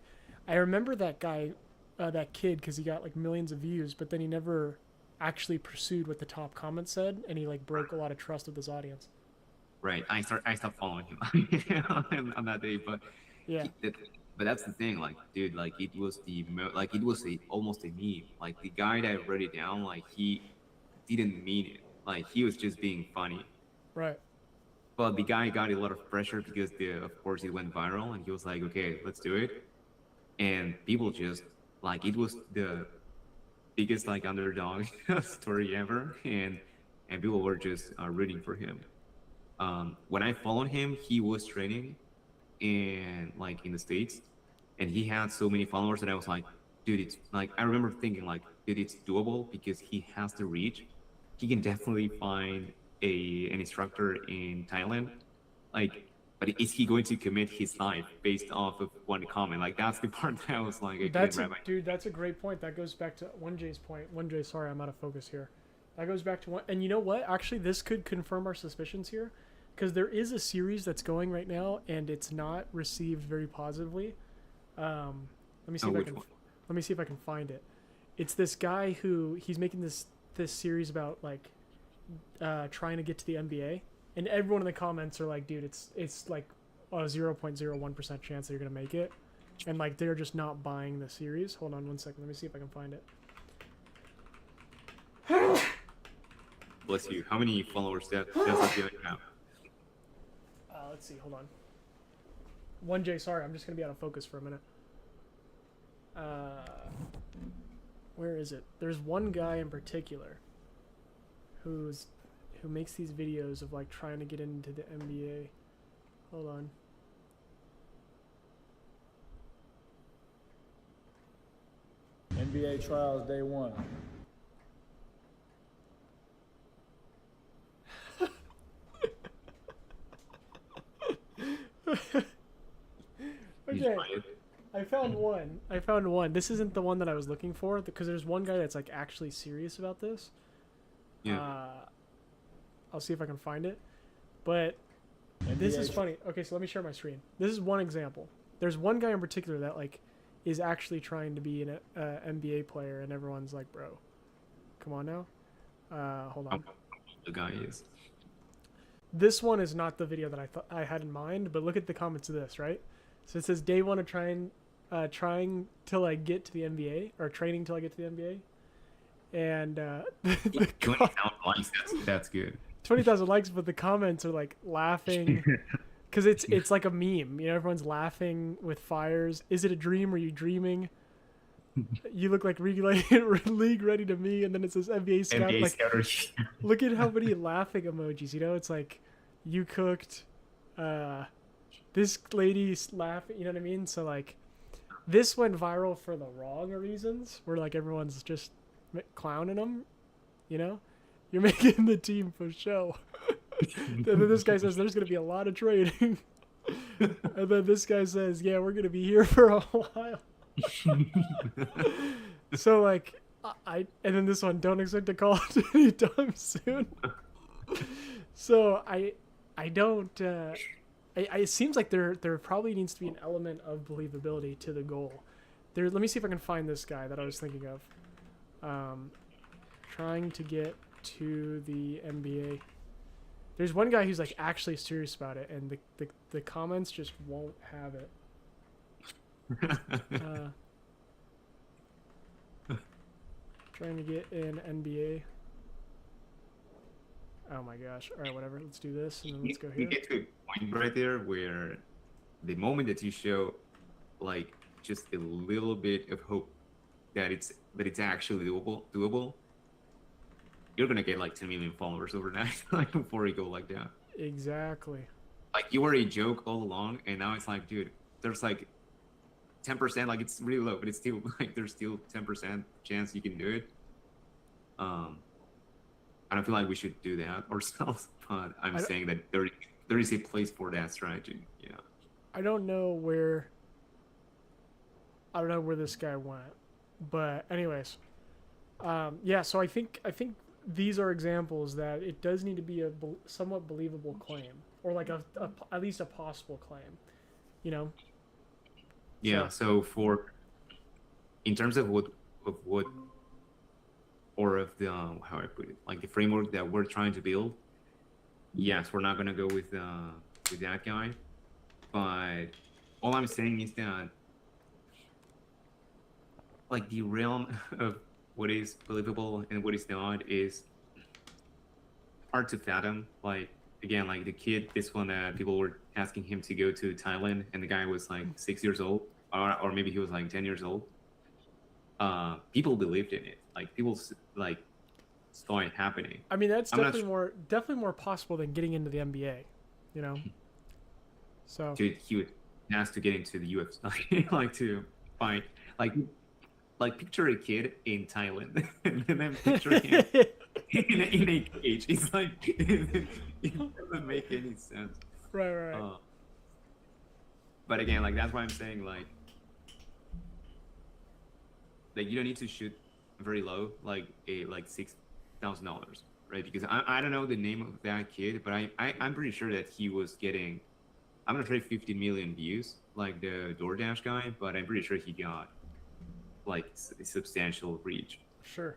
I remember that guy, that kid, because he got like millions of views, but then he never actually pursued what the top comment said, and he like broke a lot of trust with his audience. Right. I stopped following him on that day, but yeah. But that's the thing, like, dude, like it was it was almost a meme. Like the guy that wrote it down, like he didn't mean it. Like he was just being funny. Right. But the guy got a lot of pressure because of course it went viral, and he was like, okay, let's do it. And people just like, it was the biggest like underdog story ever, and people were just rooting for him. When I followed him, he was training in the States, and he had so many followers that I was like, dude, it's like, I remember thinking like, dude, it's doable because he has the reach. He can definitely find an instructor in Thailand. Like, but is he going to commit his life based off of one comment? Like, that's the part that I was like, dude, that's a great point. That goes back to 1J's point. 1J, sorry, I'm out of focus here. That goes back to one, and you know what? Actually, this could confirm our suspicions here, because there is a series that's going right now, and it's not received very positively. Let me see if I can find it. It's this guy who he's making this series about like trying to get to the NBA, and everyone in the comments are like, dude, it's like a 0.01% chance that you're gonna make it, and like they're just not buying the series. Hold on 1 second. Let me see if I can find it. Bless you. How many followers does that guy have? Let's see. Hold on. 1J, sorry, I'm just gonna be out of focus for a minute. Where is it? There's one guy in particular who makes these videos of like trying to get into the NBA. Hold on. NBA trials day 1. Okay, I found one. This isn't the one that I was looking for, because there's one guy that's like actually serious about this. Yeah. I'll see if I can find it. But this is funny. Okay, so let me share my screen. This is one example. There's one guy in particular that like is actually trying to be an NBA player, and everyone's like, bro, come on now. Hold on. the guy is. This one is not the video that I thought I had in mind, but look at the comments of this, right? So it says day one of trying till I get to the NBA, or training till I get to the NBA, and the 20,000 likes. That's good. 20,000 likes, but the comments are like laughing because it's like a meme. You know, everyone's laughing with fires. Is it a dream? Are you dreaming? You look like league ready to me, and then it says NBA scout. NBA Like, scouters. look at how many laughing emojis. You know, it's like you cooked. This lady's laughing. You know what I mean? So like, this went viral for the wrong reasons. Where like everyone's just clowning them. You know, you're making the team for show. And then this guy says there's gonna be a lot of trading. And then this guy says, yeah, we're gonna be here for a while. So like and then this one, don't expect a call anytime soon. So I don't it seems like there probably needs to be an element of believability to the goal. Let me see if I can find this guy that I was thinking of. Trying to get to the NBA. There's one guy who's like actually serious about it, and the comments just won't have it. Trying to get in NBA. Oh my gosh. All right, whatever. Let's do this, and then let's go You here. get to a point right there where the moment that you show like just a little bit of hope that it's actually doable, you're gonna get like 10 million followers overnight, like before you go like that. Exactly. Like you were a joke all along, and now it's like, dude, there's like 10%, like it's really low, but it's still like there's still 10% chance you can do it. I don't feel like we should do that ourselves, but I'm saying that there is a place for that strategy. Yeah. I don't know where this guy went, but anyways, yeah. So I think these are examples that it does need to be a somewhat believable claim, or like at least a possible claim, you know. Yeah. So in terms of what or of the how I put it, like the framework that we're trying to build, yes, we're not gonna go with that guy, but all I'm saying is that like the realm of what is believable and what is not is hard to fathom. Like again, like the kid, this one that people were asking him to go to Thailand, and the guy was like 6 years old, or maybe he was like 10 years old. People believed in it. Like people like saw it happening. I mean, that's definitely more possible than getting into the NBA, you know. So dude, he has to get into the UFC, like to fight, like picture a kid in Thailand, and then picture him in a cage. It's like it doesn't make any sense. right. But again, like that's why I'm saying like you don't need to shoot very low, like $6,000, right? Because I don't know the name of that kid, but I'm pretty sure that he was getting, I'm gonna try 15 million views, like the DoorDash guy, but I'm pretty sure he got like a substantial reach. Sure.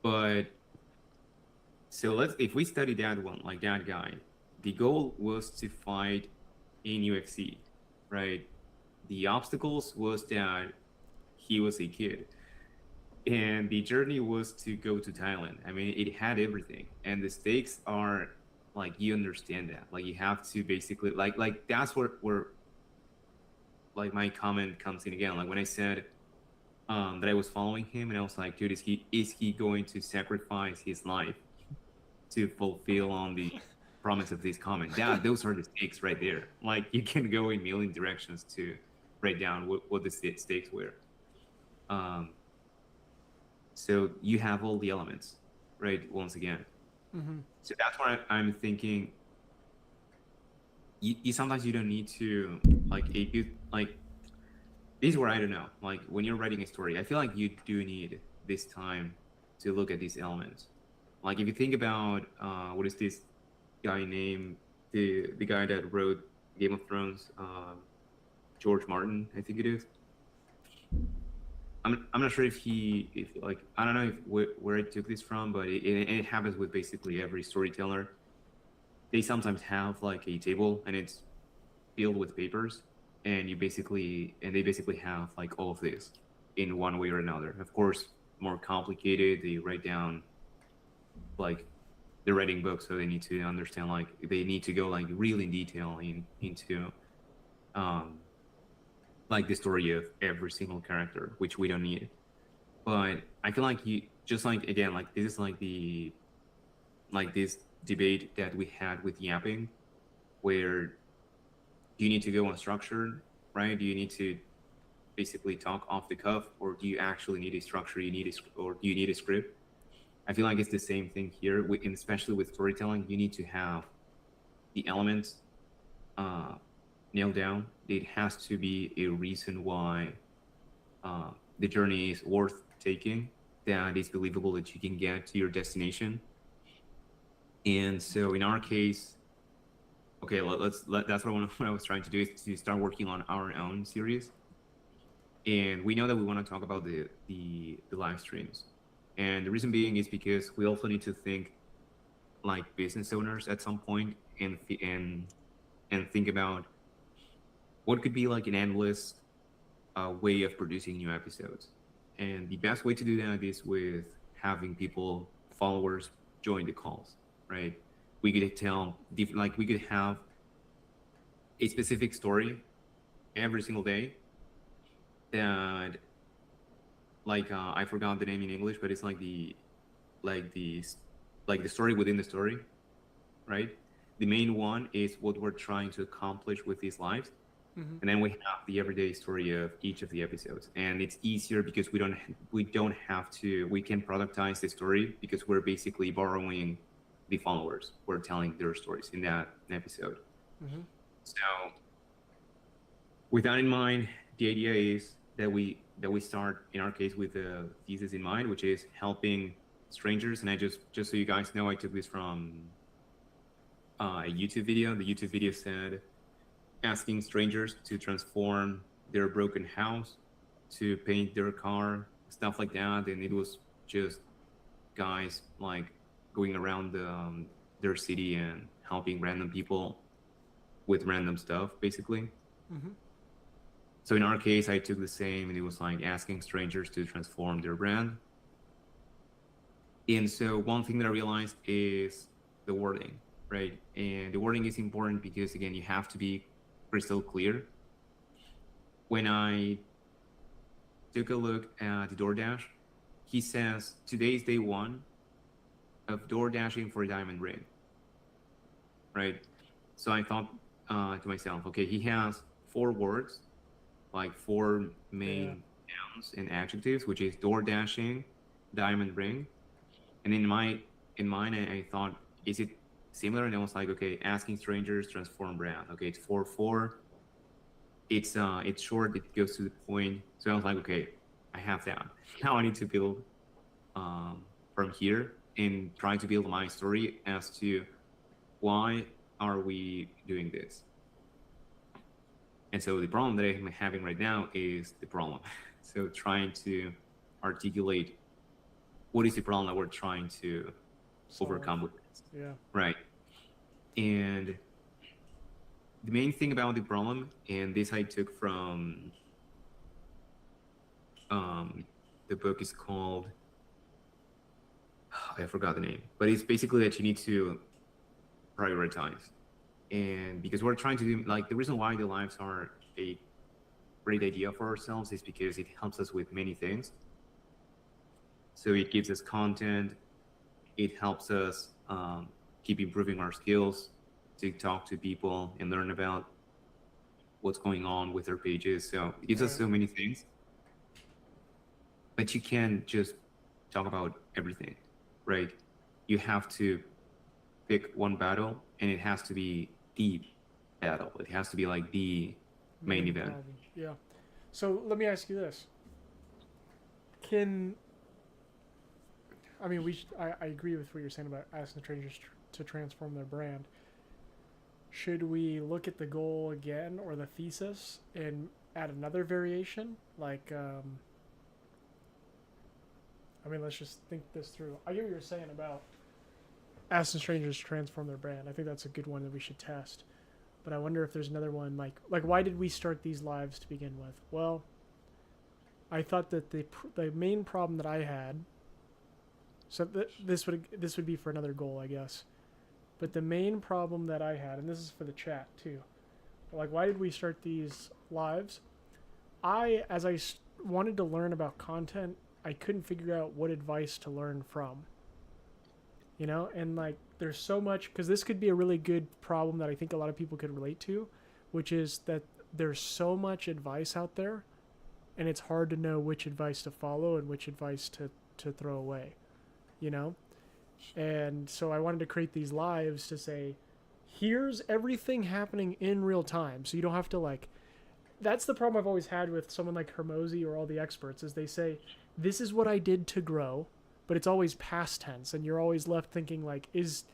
But so if we study that one, like that guy, the goal was to fight in UFC, right? The obstacles was that he was a kid, and the journey was to go to Thailand. I mean, it had everything, and the stakes are like, you understand that, like you have to basically like that's where like my comment comes in again. Like when I said that I was following him, and I was like, dude, is he going to sacrifice his life to fulfill on the promise of this comment? Yeah, those are the stakes right there. Like you can go in a million directions to write down what the stakes were. So you have all the elements, right? Once again. Mm-hmm. So that's why I'm thinking you sometimes you don't need to like a good like this is where I don't know. Like when you're writing a story, I feel like you do need this time to look at these elements. Like if you think about what is this guy named, the guy that wrote Game of Thrones, George Martin, I think it is. I'm not sure if like I don't know if where I took this from, but it happens with basically every storyteller. They sometimes have like a table and it's filled with papers, and they basically have like all of this in one way or another. Of course, more complicated. They write down like they're writing books, so they need to understand like they need to go like really in detail into um like the story of every single character, which we don't need. But I feel like you just like again like this is like this debate that we had with yapping, where do you need to go unstructured, right? Do you need to basically talk off the cuff, or do you actually need a structure? Or do you need a script? I feel like it's the same thing here, and especially with storytelling. You need to have the elements uh, nailed down. It has to be a reason why the journey is worth taking, that is believable that you can get to your destination. And so in our case, okay, that's what I was trying to do, is to start working on our own series. And we know that we want to talk about the live streams. And the reason being is because we also need to think like business owners at some point, and think about what could be like an endless way of producing new episodes. And the best way to do that is with having people, followers, join the calls, right? We could like we could have a specific story every single day that like I forgot the name in English, but it's like like the the story within the story, right? The main one is what we're trying to accomplish with these lives, and then we have the everyday story of each of the episodes. And it's easier because we can productize the story because we're basically borrowing the followers. We're telling their stories in that episode. So with that in mind, the idea is that we start in our case with the thesis in mind, which is helping strangers. And I just so you guys know, I took this from a YouTube video. The YouTube video said asking strangers to transform their broken house, to paint their car, stuff like that. And it was just guys like going around their city and helping random people with random stuff, basically. So in our case, I took the same, and it was like asking strangers to transform their brand. And so one thing that I realized is the wording, right? And the wording is important because, again, you have to be crystal clear. When I took a look at the DoorDash, he says, today's day one of door dashing for a diamond ring, right? So I thought to myself, okay, he has 4 words, like 4 main nouns and adjectives, which is door dashing, diamond ring. And in mine, I thought, is it similar? And I was like, okay, asking strangers, transform brand. Okay, it's 4-4. It's short. It goes to the point. So I was like, okay, I have that. Now I need to build from here and try to build my story as to why are we doing this. And so the problem that I'm having right now is the problem. So trying to articulate what is the problem that we're trying to overcome with this. Yeah. Right. And the main thing about the problem, and this I took from the book is called, I forgot the name, but it's basically that you need to prioritize. And because we're trying to do, like, the reason why the lives are a great idea for ourselves is because it helps us with many things. So it gives us content, it helps us keep improving our skills, to talk to people and learn about what's going on with their pages. So it gives us so many things, but you can't just talk about everything, right? You have to pick one battle, and it has to be the battle. It has to be like the main event. Yeah. So let me ask you this. I agree with what you're saying about asking the traders to transform their brand. Should we look at the goal again, or the thesis, and add another variation? Like, I mean, let's just think this through. I get what you're saying about asking strangers to transform their brand. I think that's a good one that we should test. But I wonder if there's another one like why did we start these lives to begin with? Well, I thought that the main problem that I had. So this would be for another goal, I guess. But the main problem that I had, and this is for the chat too, like why did we start these lives? As I wanted to learn about content, I couldn't figure out what advice to learn from. You know, and like there's so much, because this could be a really good problem that I think a lot of people could relate to, which is that there's so much advice out there, and it's hard to know which advice to follow and which advice to throw away, you know? And so I wanted to create these lives to say, here's everything happening in real time. So you don't have to like, that's the problem I've always had with someone like Hermosi or all the experts, is they say, this is what I did to grow, but it's always past tense. And you're always left thinking like, is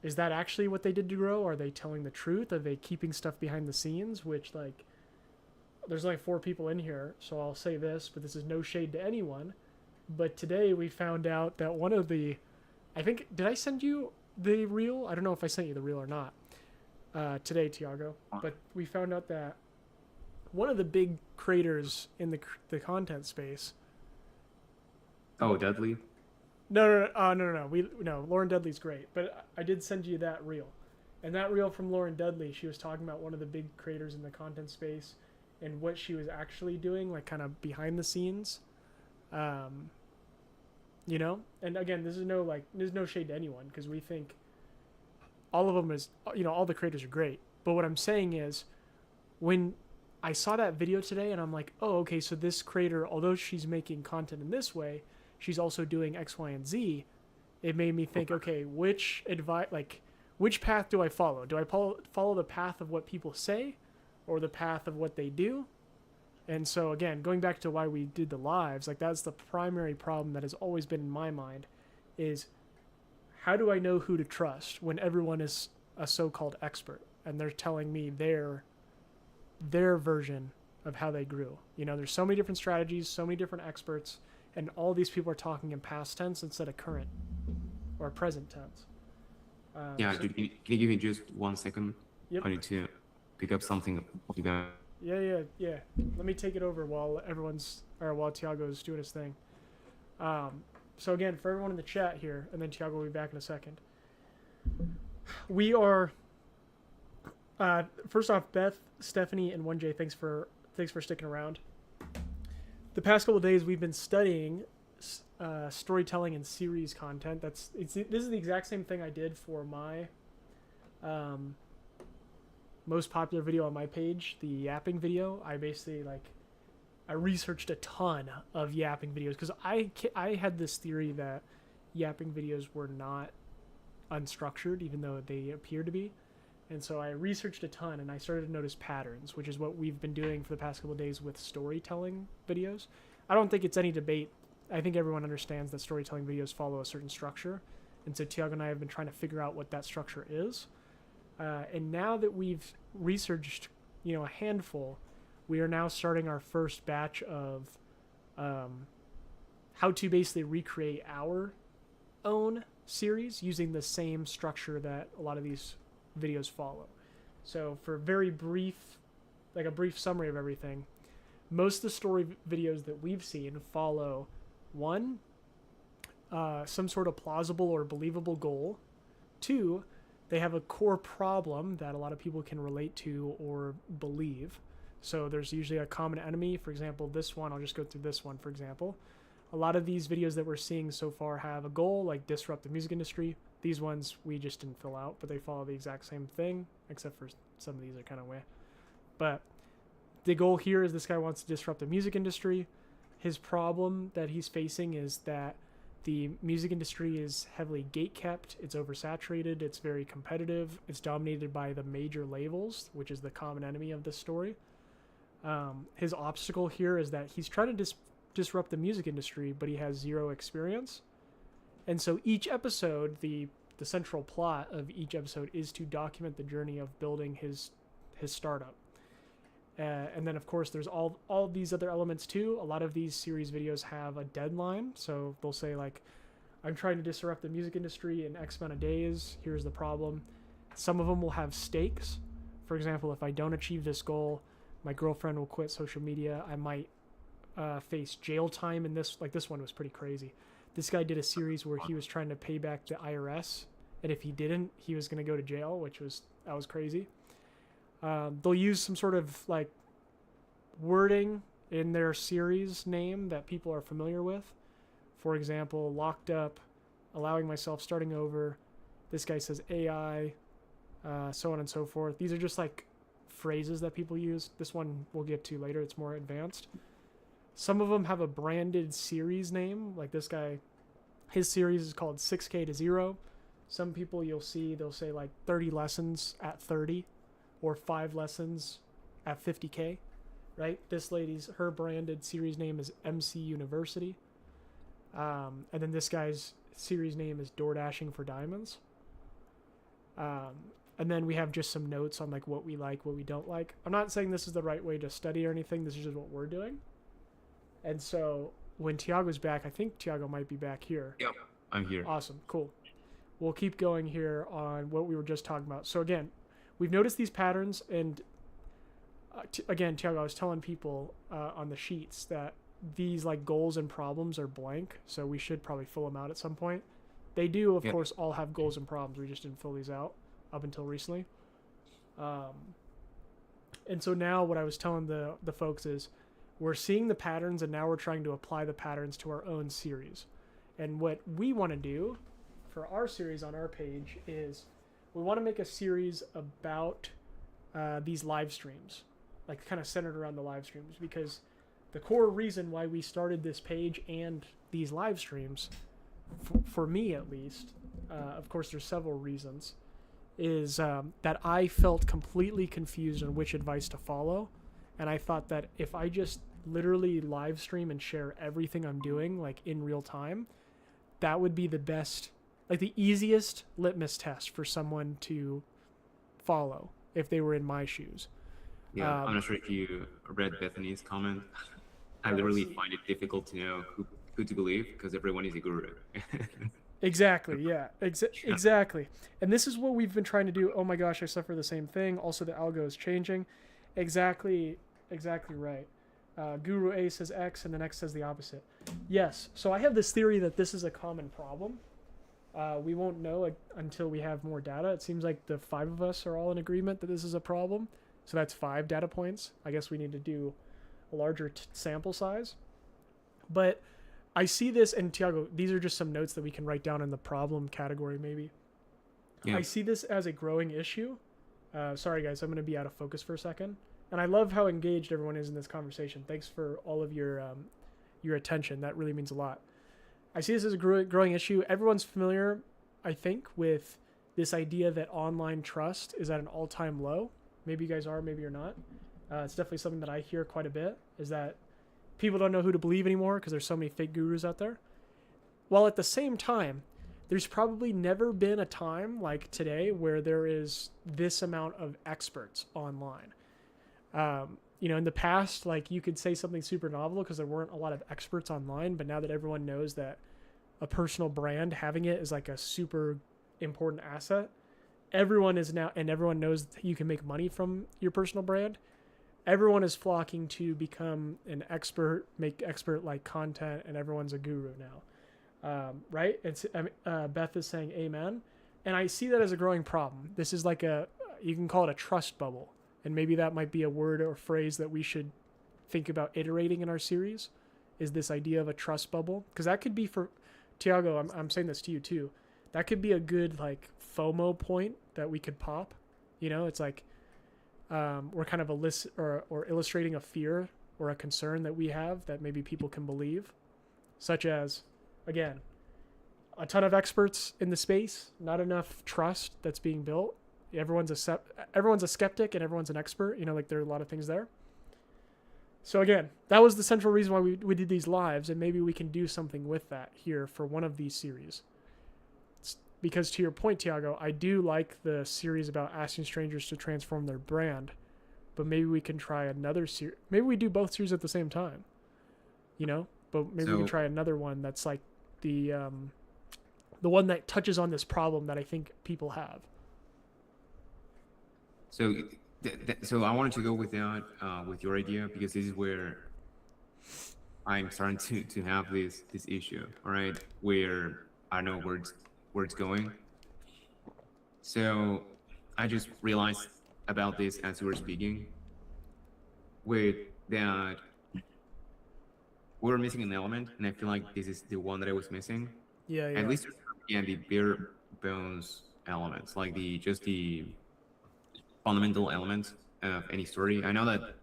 that actually what they did to grow? Are they telling the truth? Are they keeping stuff behind the scenes? Which like, there's only 4 people in here, so I'll say this, but this is no shade to anyone. But today we found out that one of the, I think, did I send you the reel? I don't know if I sent you the reel or not today, Tiago. But we found out that one of the big creators in the content space. Oh, Dudley? No. Lauren Dudley's great, but I did send you that reel. And that reel from Lauren Dudley, she was talking about one of the big creators in the content space and what she was actually doing, like kind of behind the scenes. You know, and again, there's no shade to anyone, because we think all of them is, you know, all the creators are great. But what I'm saying is, when I saw that video today and I'm like, oh, okay, so this creator, although she's making content in this way, she's also doing X, Y, and Z. It made me think, okay, which path do I follow? Do I follow the path of what people say, or the path of what they do? And so again, going back to why we did the lives, like that's the primary problem that has always been in my mind, is how do I know who to trust when everyone is a so-called expert and they're telling me their version of how they grew? You know, there's so many different strategies, so many different experts, and all these people are talking in past tense instead of current or present tense. Dude, can you give me just 1 second? Yep. I need to pick up something. Yeah. Let me take it over while Tiago's doing his thing. So again, for everyone in the chat here, and then Tiago will be back in a second. We are, first off, Beth, Stephanie, and 1J, thanks for sticking around. The past couple of days, we've been studying storytelling and series content. This is the exact same thing I did for my most popular video on my page, the yapping video. I basically I researched a ton of yapping videos, because I had this theory that yapping videos were not unstructured, even though they appear to be. And so I researched a ton, and I started to notice patterns, which is what we've been doing for the past couple of days with storytelling videos. I don't think it's any debate. I think everyone understands that storytelling videos follow a certain structure. And so Tiago and I have been trying to figure out what that structure is. And now that we've researched, a handful, we are now starting our first batch of how to basically recreate our own series using the same structure that a lot of these videos follow. So for very brief, a brief summary of everything, most of the story videos that we've seen follow one, some sort of plausible or believable goal. Two, they have a core problem that a lot of people can relate to or believe. So there's usually a common enemy. For example, this one, I'll just go through this one, for example. A lot of these videos that we're seeing so far have a goal, like disrupt the music industry. These ones we just didn't fill out, but they follow the exact same thing, except for some of these are kind of way. But the goal here is this guy wants to disrupt the music industry. His problem that he's facing is that the music industry is heavily gate-kept, it's oversaturated, it's very competitive, it's dominated by the major labels, which is the common enemy of this story. His obstacle here is that he's trying to disrupt the music industry, but he has zero experience. And so each episode, the central plot of each episode is to document the journey of building his startup. And then, of course, there's all these other elements too. A lot of these series videos have a deadline. So they'll say, like, I'm trying to disrupt the music industry in X amount of days. Here's the problem. Some of them will have stakes. For example, if I don't achieve this goal, my girlfriend will quit social media. I might face jail time. And this one was pretty crazy. This guy did a series where he was trying to pay back the IRS. And if he didn't, he was going to go to jail, that was crazy. They'll use some sort of like wording in their series name that people are familiar with. For example, locked up, allowing myself, starting over. This guy says AI, so on and so forth. These are just like phrases that people use. This one we'll get to later. It's more advanced. Some of them have a branded series name. Like this guy, his series is called 6K to 0. Some people you'll see, they'll say like 30 lessons at 30. Or 5 lessons at 50K, right? This lady's, her branded series name is MC University. And then this guy's series name is Door Dashing for Diamonds. And then we have just some notes on like what we like, what we don't like. I'm not saying this is the right way to study or anything. This is just what we're doing. And so when Tiago's back, I think Tiago might be back here. Yep, I'm here. Awesome, cool. We'll keep going here on what we were just talking about. So again, we've noticed these patterns, and again, Tiago, I was telling people on the sheets that these like goals and problems are blank, so we should probably fill them out at some point. They do, of course, all have goals and problems. We just didn't fill these out up until recently. And so now what I was telling the folks is we're seeing the patterns, and now we're trying to apply the patterns to our own series. And what we want to do for our series on our page is we want to make a series about these live streams, like kind of centered around the live streams, because the core reason why we started this page and these live streams, for me at least, of course there's several reasons, is that I felt completely confused on which advice to follow. And I thought that if I just literally live stream and share everything I'm doing like in real time, that would be the best, like the easiest litmus test for someone to follow if they were in my shoes. Yeah, I'm not sure if you read Bethany's comment. I literally find it difficult to know who to believe because everyone is a guru. Exactly, yeah, exactly. And this is what we've been trying to do. Oh my gosh, I suffer the same thing. Also, the algo is changing. Exactly right. Guru A says X, and then X says the opposite. Yes, so I have this theory that this is a common problem. We won't know until we have more data. It seems like the 5 of us are all in agreement that this is a problem. So that's 5 data points. I guess we need to do a larger sample size. But I see this, and Tiago, these are just some notes that we can write down in the problem category maybe. Yeah. I see this as a growing issue. Sorry, guys, I'm going to be out of focus for a second. And I love how engaged everyone is in this conversation. Thanks for all of your attention. That really means a lot. I see this as a growing issue. Everyone's familiar, I think, with this idea that online trust is at an all-time low. Maybe you guys are, maybe you're not. It's definitely something that I hear quite a bit, is that people don't know who to believe anymore because there's so many fake gurus out there. While at the same time, there's probably never been a time like today where there is this amount of experts online. In the past, like you could say something super novel because there weren't a lot of experts online, but now that everyone knows that a personal brand, having it is like a super important asset, everyone is now, and everyone knows that you can make money from your personal brand. Everyone is flocking to become an expert, make expert-like content, and everyone's a guru now, right? Beth is saying amen, and I see that as a growing problem. This is like you can call it a trust bubble, and maybe that might be a word or phrase that we should think about iterating in our series, is this idea of a trust bubble, because that could be for Tiago. I'm saying this to you too. That could be a good like FOMO point that we could pop. It's like we're kind of or illustrating a fear or a concern that we have that maybe people can believe, such as, again, a ton of experts in the space, not enough trust that's being built. Everyone's a skeptic and everyone's an expert. Like there are a lot of things there. So again, that was the central reason why we did these lives, and maybe we can do something with that here for one of these series. Because to your point, Tiago, I do like the series about asking strangers to transform their brand. but maybe we can try another series. Maybe we do both series at the same time, you know. But maybe we can try another one that's like the one that touches on this problem that I think people have. So, so I wanted to go with that, with your idea, because this is where I'm starting to have this issue. All right, where I know where it's going. So I just realized about this as you were speaking, with that we were missing an element, and I feel like this is the one that I was missing. Yeah. At least, again, the bare bones elements, like the fundamental elements of any story. I know that,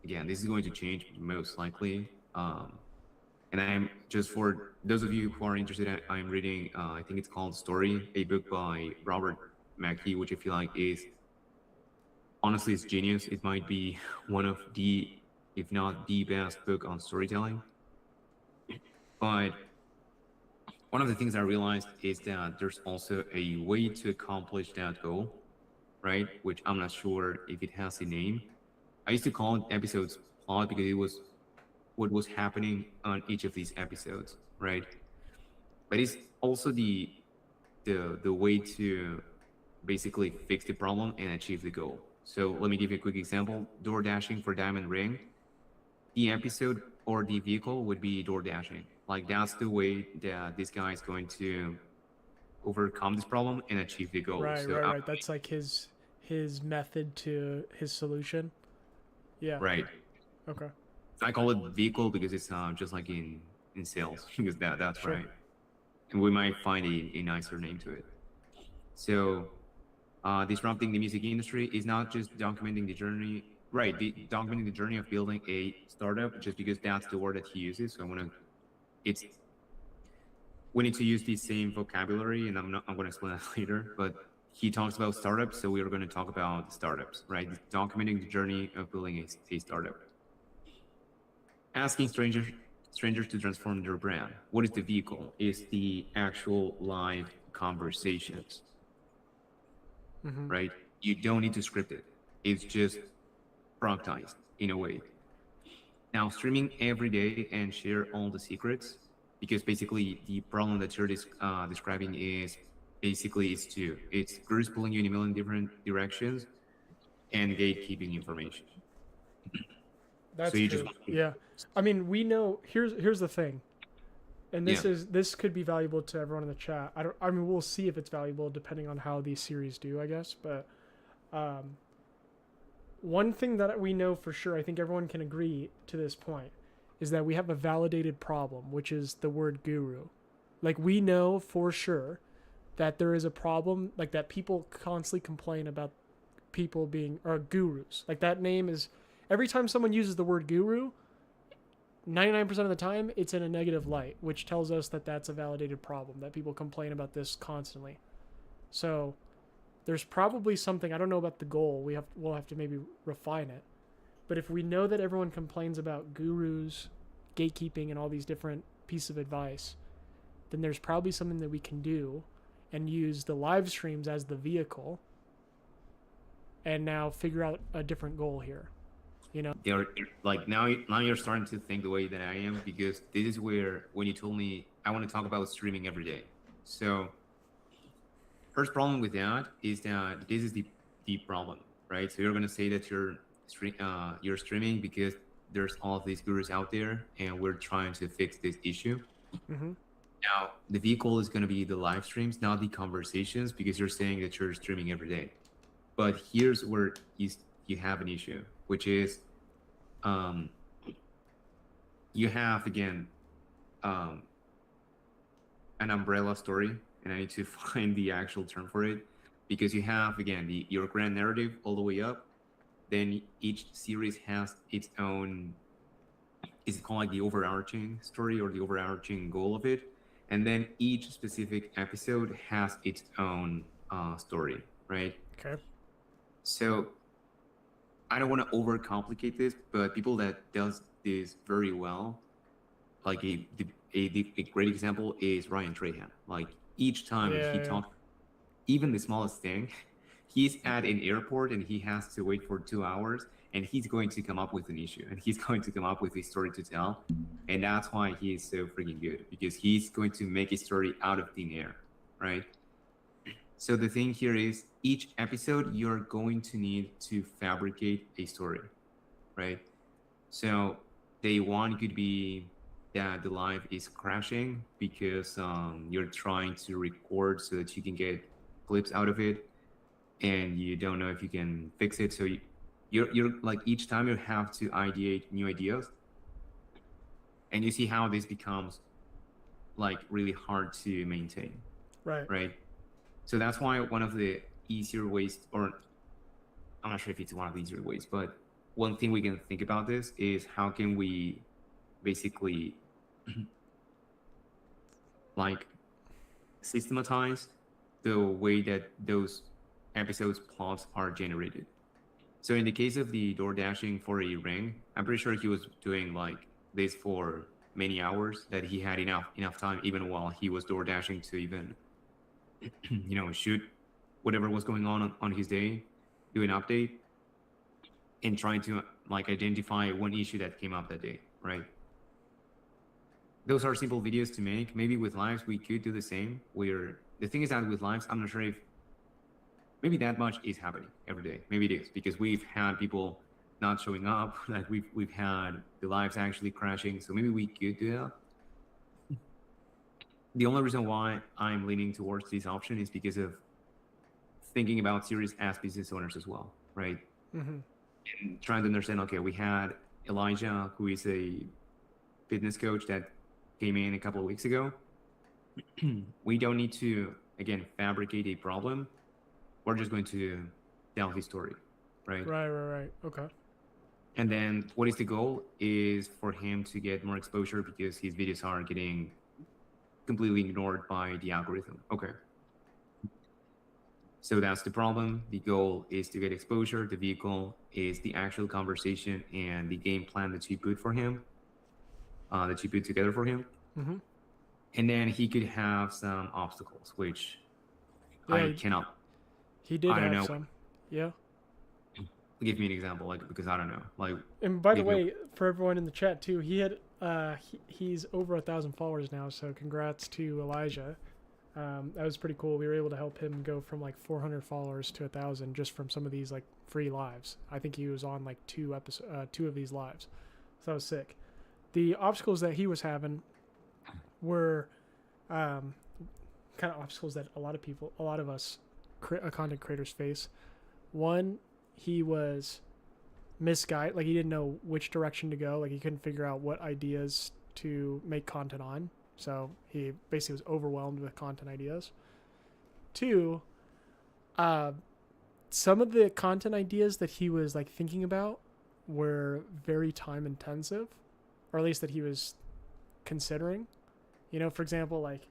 again, this is going to change most likely. And I'm just, for those of you who are interested, I'm reading, I think it's called Story, a book by Robert McKee, which I feel like is, honestly, it's genius. It might be one of the, if not the best book on storytelling. But one of the things I realized is that there's also a way to accomplish that goal, right? Which I'm not sure if it has a name. I used to call it episodes plot because it was what was happening on each of these episodes, right? But it's also the way to basically fix the problem and achieve the goal. So let me give you a quick example. Door dashing for Diamond Ring. The episode or the vehicle would be door dashing. Like, that's the way that this guy is going to overcome this problem and achieve the goal. Right, so right. That's like his method to his solution. Yeah. Right. Okay. I call it vehicle because it's just like in sales, because that's Sure. right. And we might find a nicer name to it. So disrupting the music industry is not just documenting the journey, right? Documenting the journey of building a startup, just because that's the word that he uses. So we need to use the same vocabulary, and I'm going to explain that later, but he talks about startups, so we are going to talk about startups, right? Documenting the journey of building a startup. Asking strangers to transform their brand. What is the vehicle? It's the actual live conversations, right? You don't need to script it. It's just productized in a way. Now, streaming every day and share all the secrets, because basically the problem that you're describing is basically it's gurus pulling you in a million different directions and gatekeeping information. That's so you true. just Yeah. I mean, we know, here's the thing. And this could be valuable to everyone in the chat. I mean, we'll see if it's valuable depending on how these series do, I guess, but one thing that we know for sure, I think everyone can agree to this point, is that we have a validated problem, which is the word guru. Like, we know for sure that there is a problem, like that people constantly complain about people being, or gurus. Like, that name is, every time someone uses the word guru, 99% of the time, it's in a negative light, which tells us that that's a validated problem, that people complain about this constantly. So there's probably something, I don't know about the goal, we'll have to maybe refine it. But if we know that everyone complains about gurus, gatekeeping, and all these different pieces of advice, then there's probably something that we can do and use the live streams as the vehicle and now figure out a different goal here. You know, they're like, now you're starting to think the way that I am, because this is where, when you told me I want to talk about streaming every day. So first problem with that is that this is the problem, right? So you're going to say that you're streaming because there's all of these gurus out there and we're trying to fix this issue. Now the vehicle is going to be the live streams, not the conversations, because you're saying that you're streaming every day. But here's where you have an issue, which is you have, again, an umbrella story, and I need to find the actual term for it, because you have, again, your grand narrative all the way up. Then each series has its own, is it called like the overarching story or the overarching goal of it? And then each specific episode has its own story, right? Okay. So I don't want to overcomplicate this, but people that does this very well, like a great example is Ryan Trahan. Like, each time he talks, even the smallest thing, he's at an airport and he has to wait for 2 hours, and he's going to come up with an issue, and he's going to come up with a story to tell, and that's why he is so freaking good, because he's going to make a story out of thin air, right? So the thing here is, each episode you're going to need to fabricate a story, right? So day one could be that the live is crashing because you're trying to record so that you can get clips out of it, and you don't know if you can fix it. So you're like, each time you have to ideate new ideas, and you see how this becomes like really hard to maintain, right? So that's why one of the easier ways, or I'm not sure if it's one of the easier ways, but one thing we can think about this is, how can we basically like systematize the way that those episodes plots are generated. So in the case of the door dashing for a ring, I'm pretty sure he was doing like this for many hours, that he had enough time, even while he was door dashing, to even shoot whatever was going on his day, do an update, and trying to like identify one issue that came up that day, right? Those are simple videos to make. Maybe with lives we could do the same. Where the thing is that with lives, I'm not sure if maybe that much is happening every day. Maybe it is, because we've had people not showing up, like we've had the lives actually crashing. So maybe we could do that. The only reason why I'm leaning towards this option is because of thinking about series as business owners as well, right? And trying to understand, okay, we had Elijah, who is a fitness coach that came in a couple of weeks ago. We don't need to, again, fabricate a problem. We're just going to tell his story, right? Right. Okay. And then what is the goal is for him to get more exposure, because his videos are getting completely ignored by the algorithm. Okay. So that's the problem. The goal is to get exposure. The vehicle is the actual conversation and the game plan that you put for him, that you put together for him. And then he could have some obstacles, which I cannot. He did I don't have know. some. Yeah. Give me an example, like, because I don't know. Like, And by the way, for everyone in the chat too, he had he's over 1,000 followers now, so congrats to Elijah. That was pretty cool. We were able to help him go from like 400 followers to 1,000 just from some of these like free lives. I think he was on like two of these lives, so that was sick. The obstacles that he was having were kind of obstacles that a lot of us content creators face. One, he was misguided, like he didn't know which direction to go, like he couldn't figure out what ideas to make content on, so he basically was overwhelmed with content ideas. Two, some of the content ideas that he was like thinking about were very time intensive, or at least that he was considering. For example, like,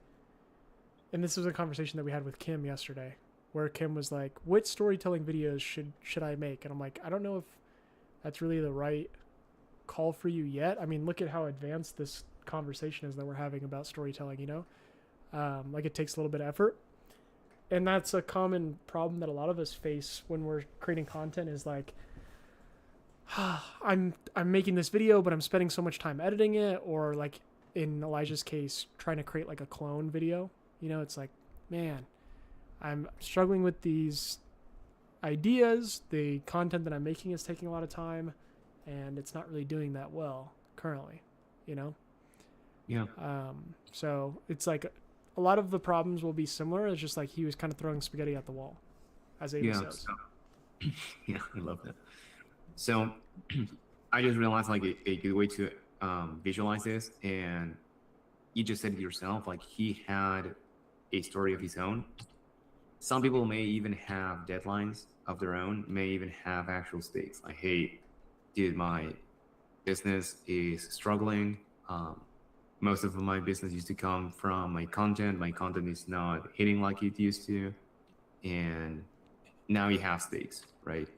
and this was a conversation that we had with Kim yesterday, where Kim was like, what storytelling videos should I make? And I'm like, I don't know if that's really the right call for you yet. I mean, look at how advanced this conversation is that we're having about storytelling, like it takes a little bit of effort. And that's a common problem that a lot of us face when we're creating content, is like, I'm making this video, but I'm spending so much time editing it, or like in Elijah's case, trying to create like a clone video. It's like, man, I'm struggling with these ideas. The content that I'm making is taking a lot of time, and it's not really doing that well currently, Yeah. So it's like a lot of the problems will be similar. It's just like he was kind of throwing spaghetti at the wall, as Ava says. So, yeah, I love that. So I just realized like a good way to visualize this, and you just said it yourself, like he had a story of his own. Some people may even have deadlines of their own, may even have actual stakes, like, hey, dude, my business is struggling. Most of my business used to come from my content. My content is not hitting like it used to. And now you have stakes, right?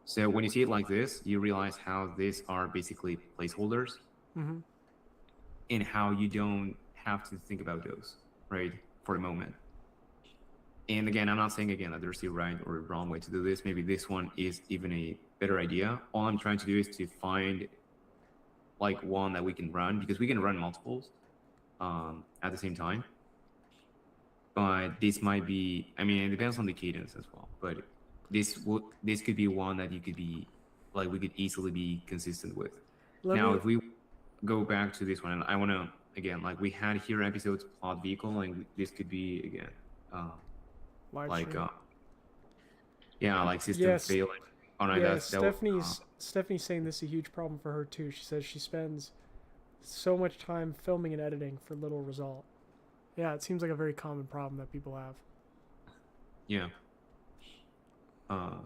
So when you see it like this, you realize how these are basically placeholders, and how you don't have to think about those, right, for the moment. And again, I'm not saying again that there's the right or wrong way to do this. Maybe this one is even a better idea. All I'm trying to do is to find like one that we can run, because we can run multiples at the same time. But this might be, I mean, it depends on the cadence as well. But this could be one that you could be like, we could easily be consistent with. If we go back to this one, and I want to again, like we had here episodes plot vehicle, and this could be again like like system failing. Oh, no, yeah, Stephanie's saying this is a huge problem for her too. She says she spends so much time filming and editing for little result. Yeah, it seems like a very common problem that people have. Yeah.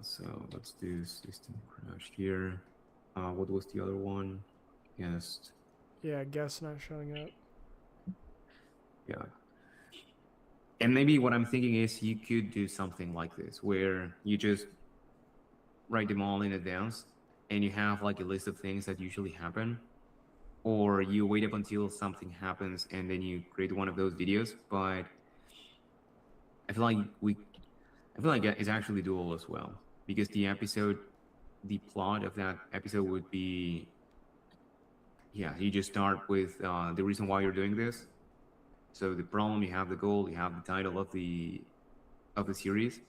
So let's do system crash here. What was the other one? Guest. Yeah, guest not showing up. Yeah. And maybe what I'm thinking is you could do something like this, where you just write them all in advance, and you have like a list of things that usually happen, or you wait up until something happens and then you create one of those videos. But I feel like it's actually doable as well, because the plot of that episode would be, you just start with the reason why you're doing this. So the problem, you have the goal, you have the title of the series,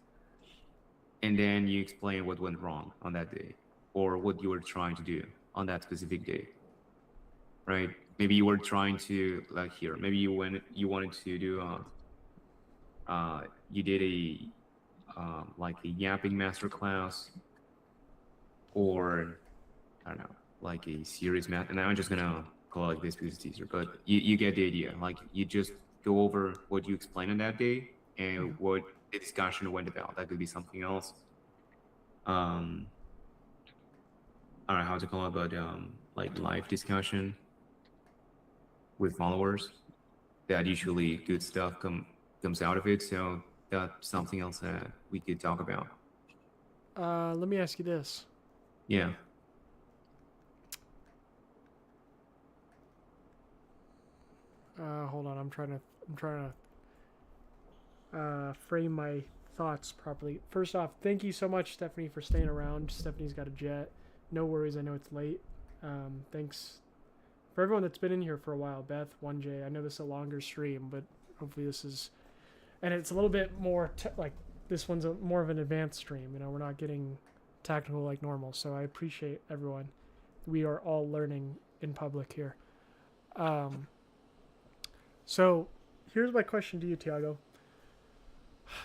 and then you explain what went wrong on that day, or what you were trying to do on that specific day, right? Maybe you were trying to, like here, maybe you wanted to do you did a like a yapping masterclass, or I don't know, like a serious math, and I'm just gonna call it like this because it's easier, but you get the idea. Like you just go over what you explained on that day and what the discussion went about. That could be something else. I don't know how to call it, but like live discussion with followers, that usually good stuff comes out of it. So that's something else that we could talk about. Let me ask you this. Yeah. Hold on, I'm trying to frame my thoughts properly. First off, thank you so much, Stephanie, for staying around. Stephanie's got a jet. No worries, I know it's late. Thanks for everyone that's been in here for a while. Beth, 1J, I know this is a longer stream, but hopefully this is... And it's a little bit more, like, this one's more of an advanced stream. You know, we're not getting technical like normal, so I appreciate everyone. We are all learning in public here. So here's my question to you, Tiago.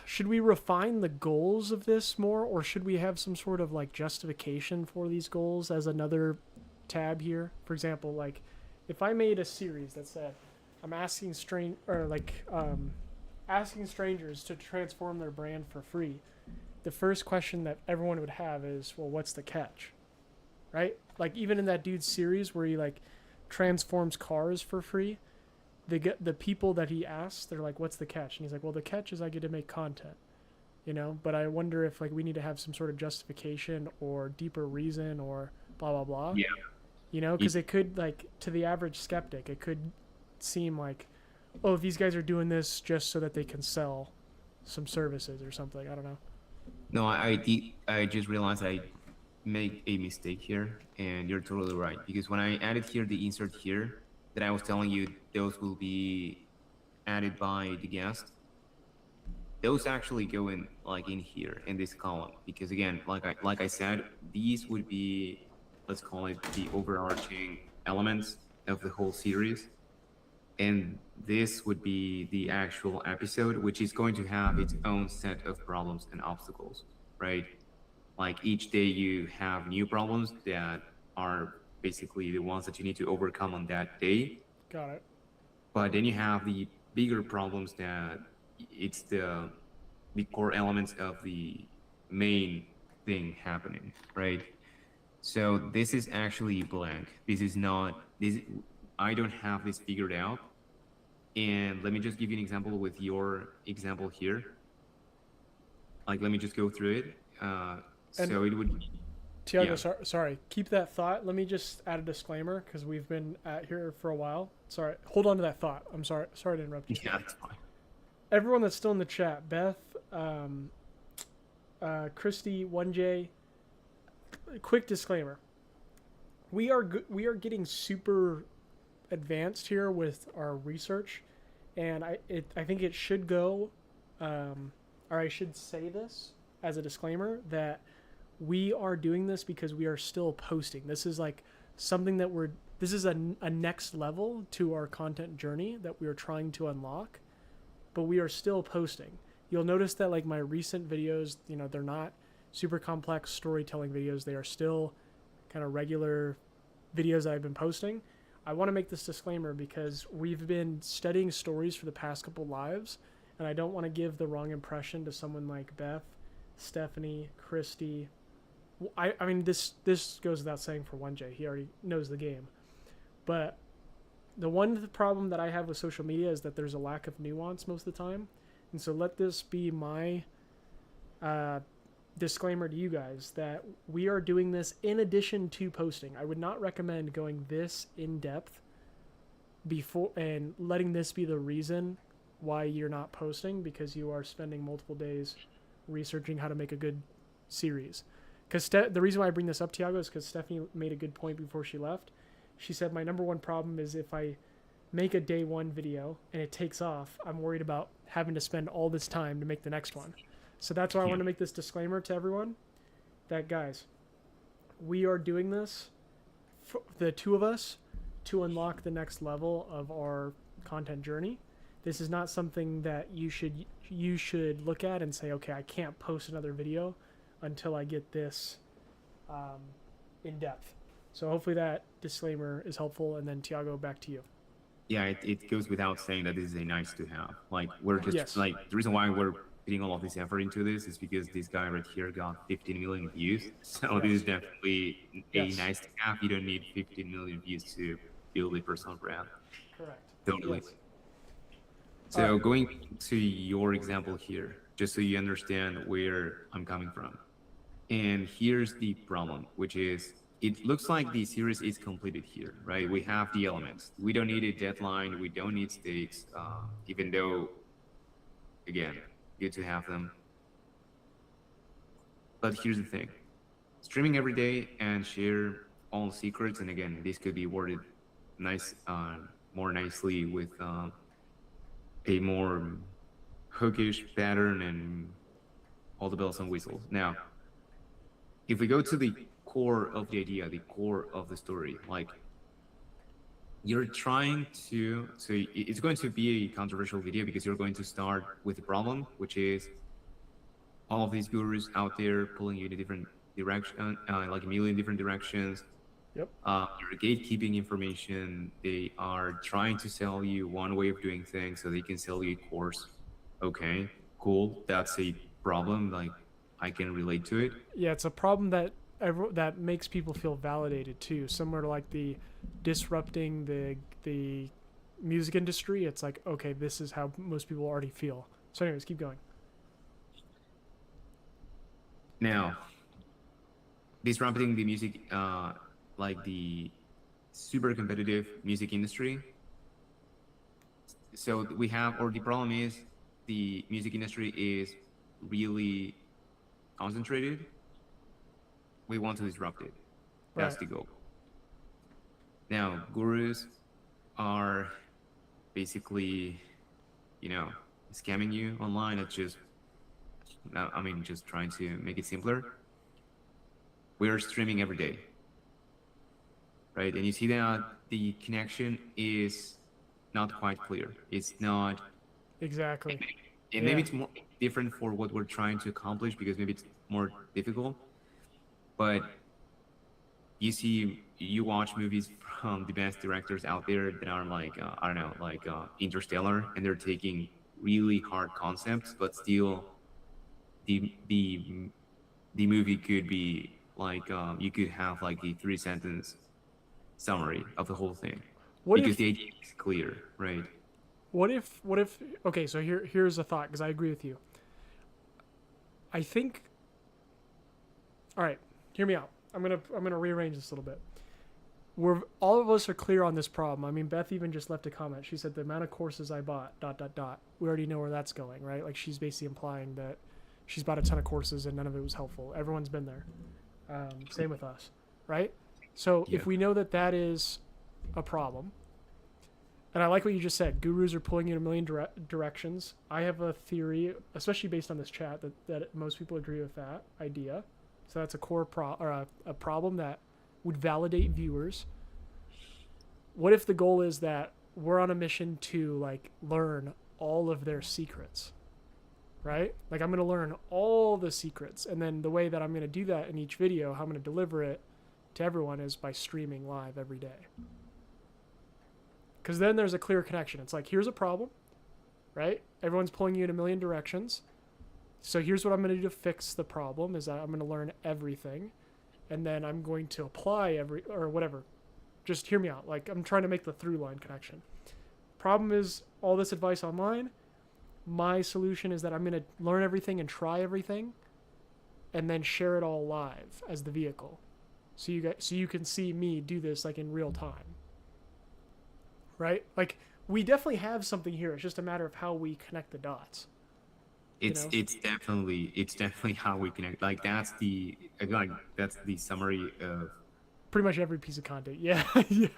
Should we refine the goals of this more, or should we have some sort of like justification for these goals as another tab here? For example, like if I made a series that said I'm asking asking strangers to transform their brand for free, the first question that everyone would have is, well, what's the catch? Right? Like even in that dude's series where he like transforms cars for free, the people that he asks, they're like, what's the catch? And he's like, well, the catch is I get to make content, you know? But I wonder if like we need to have some sort of justification or deeper reason or blah, blah, blah. Yeah. You know, because it could, like, to the average skeptic, it could seem like, oh, these guys are doing this just so that they can sell some services or something. I don't know. No, I just realized I made a mistake here, and you're totally right. Because when I added here the insert here, that I was telling you those will be added by the guest, those actually go in like in here in this column. Because again, like I said, these would be, let's call it the overarching elements of the whole series. And this would be the actual episode, which is going to have its own set of problems and obstacles, right? Like each day you have new problems that are basically the ones that you need to overcome on that day. Got it. But then you have the bigger problems that it's the core elements of the main thing happening, right? So this is actually blank. This is not, I don't have this figured out. And let me just give you an example with your example here. Like, let me just go through it. So it would... Tiago, sorry, keep that thought. Let me just add a disclaimer because we've been at here for a while. Sorry, hold on to that thought. I'm sorry to interrupt you. Yeah, that's fine. Everyone that's still in the chat, Beth, Christy 1J. Quick disclaimer: we are getting super advanced here with our research, and I think it should go, or I should say this as a disclaimer, that we are doing this because we are still posting. This is like something that this is a next level to our content journey that we are trying to unlock, but we are still posting. You'll notice that like my recent videos, they're not super complex storytelling videos. They are still kind of regular videos that I've been posting. I want to make this disclaimer because we've been studying stories for the past couple lives, and I don't want to give the wrong impression to someone like Beth, Stephanie, Christy. I mean, this goes without saying for 1J. He already knows the game. But the one problem that I have with social media is that there's a lack of nuance most of the time. And so let this be my disclaimer to you guys that we are doing this in addition to posting. I would not recommend going this in depth before and letting this be the reason why you're not posting, because you are spending multiple days researching how to make a good series. Because the reason why I bring this up, Tiago, is because Stephanie made a good point before she left. She said, my number one problem is if I make a day one video and it takes off, I'm worried about having to spend all this time to make the next one. So that's why I want to make this disclaimer to everyone that, guys, we are doing this, for the two of us, to unlock the next level of our content journey. This is not something that you should look at and say, okay, I can't post another video until I get this in depth. So hopefully that disclaimer is helpful. And then Tiago, back to you. Yeah, it goes without saying that this is a nice to have. Like, we're just Yes. like, the reason why we're putting all of this effort into this is because this guy right here got 15 million views. So this is definitely a Yes. nice to have. You don't need 15 million views to build a personal brand. Correct. Totally. Yes. So Alright. going to your example here, just so you understand where I'm coming from. And here's the problem, which is it looks like the series is completed here, right? We have the elements. We don't need a deadline. We don't need stakes, even though, again, good to have them. But here's the thing. Streaming every day and share all secrets, and again, this could be worded more nicely with a more hookish pattern and all the bells and whistles. Now, if we go to the core of the idea, the core of the story, like you're trying to, so it's going to be a controversial video because you're going to start with a problem, which is all of these gurus out there pulling you in a different direction, like a million different directions. Yep. You're gatekeeping information. They are trying to sell you one way of doing things so they can sell you a course. Okay, cool. That's a problem. Like, I can relate to it. Yeah, it's a problem that that makes people feel validated too. Similar to like the disrupting the music industry. It's like, okay, this is how most people already feel. So anyways, keep going. Now, disrupting the music, like the super competitive music industry. So we have, or the problem is, the music industry is really concentrated. We want to disrupt it. That's Right. the goal. Now, gurus are basically, scamming you online. It's just, just trying to make it simpler. We're streaming every day, right? And you see that the connection is not quite clear. It's not. Exactly. And maybe it's more different for what we're trying to accomplish because maybe it's more difficult. But you watch movies from the best directors out there that are like, Interstellar, and they're taking really hard concepts, but still the movie could be like, you could have like the 3-sentence summary of the whole thing. What because if- the idea is clear, right? What if okay, so here's a thought, because I agree with you. I think, all right, hear me out. I'm gonna rearrange this a little bit. All of us are clear on this problem. I mean, Beth even just left a comment. She said the amount of courses I bought ... We already know where that's going, right? Like, she's basically implying that she's bought a ton of courses and none of it was helpful. Everyone's been there. Same with us, right? So Yeah. if we know that that is a problem, and I like what you just said, gurus are pulling you in a million directions. I have a theory, especially based on this chat, that most people agree with that idea. So that's a core a problem that would validate viewers. What if the goal is that we're on a mission to like learn all of their secrets, right? Like I'm going to learn all the secrets, and then the way that I'm going to do that in each video, how I'm going to deliver it to everyone is by streaming live every day. Because then there's a clear connection. It's like, here's a problem, right? Everyone's pulling you in a million directions. So here's what I'm going to do to fix the problem is that I'm going to learn everything, and then I'm going to apply or whatever. Just hear me out. Like I'm trying to make the through line connection. Problem is all this advice online. My solution is that I'm going to learn everything and try everything, and then share it all live as the vehicle. So you can see me do this like in real time. Right? Like we definitely have something here. It's just a matter of how we connect the dots. It's know? it's definitely how we connect. Like that's the summary of Pretty much every piece of content. Yeah. Yeah.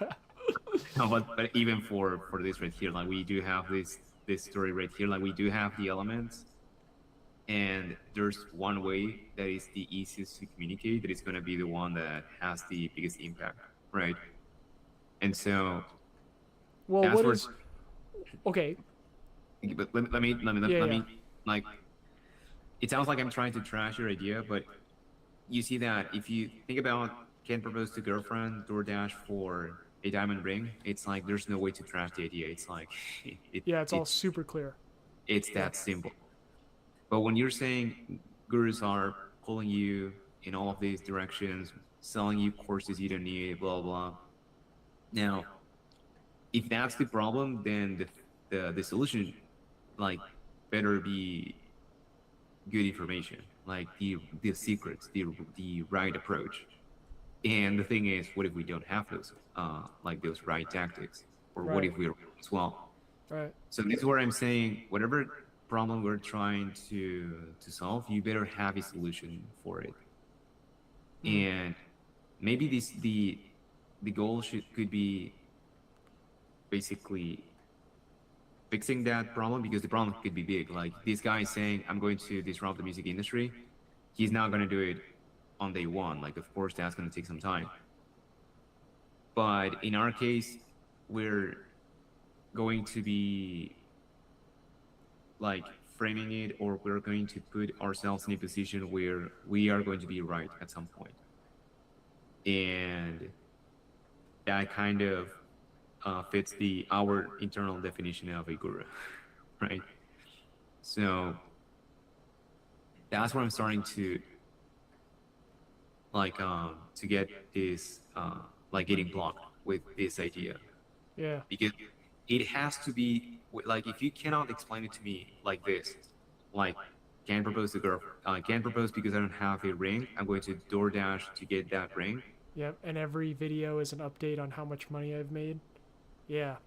no, but even for this right here, like we do have this story right here. Like we do have the elements, and there's one way that is the easiest to communicate. That is going to be the one that has the biggest impact, right? And so, Well, that's what where- is okay? But let me Yeah. like. It sounds like I'm trying to trash your idea, but you see that if you think about can propose to girlfriend DoorDash for a diamond ring, it's like there's no way to trash the idea. It's like Yeah, it's all super clear. it's that simple. But when you're saying gurus are pulling you in all of these directions, selling you courses you don't need, blah blah. Now, if that's the problem, then the solution, like, better be good information, like the secrets, the right approach. And the thing is, what if we don't have those, like those right tactics, or what Right. if we're wrong as well? Right. So this is where I'm saying, whatever problem we're trying to solve, you better have a solution for it. And maybe the goal could be basically fixing that problem, because the problem could be big. Like this guy is saying, I'm going to disrupt the music industry. He's not going to do it on day one. Like, of course, that's going to take some time. But in our case, we're going to be like framing it, or we're going to put ourselves in a position where we are going to be right at some point. And that kind of fits our internal definition of a guru, right? So that's where I'm starting to to get this like getting blocked with this idea, Yeah. because it has to be like, if you cannot explain it to me like this, like, can't propose to girl, can't propose because I don't have a ring, I'm going to DoorDash to get that ring. Yep. And every video is an update on how much money I've made. Yeah.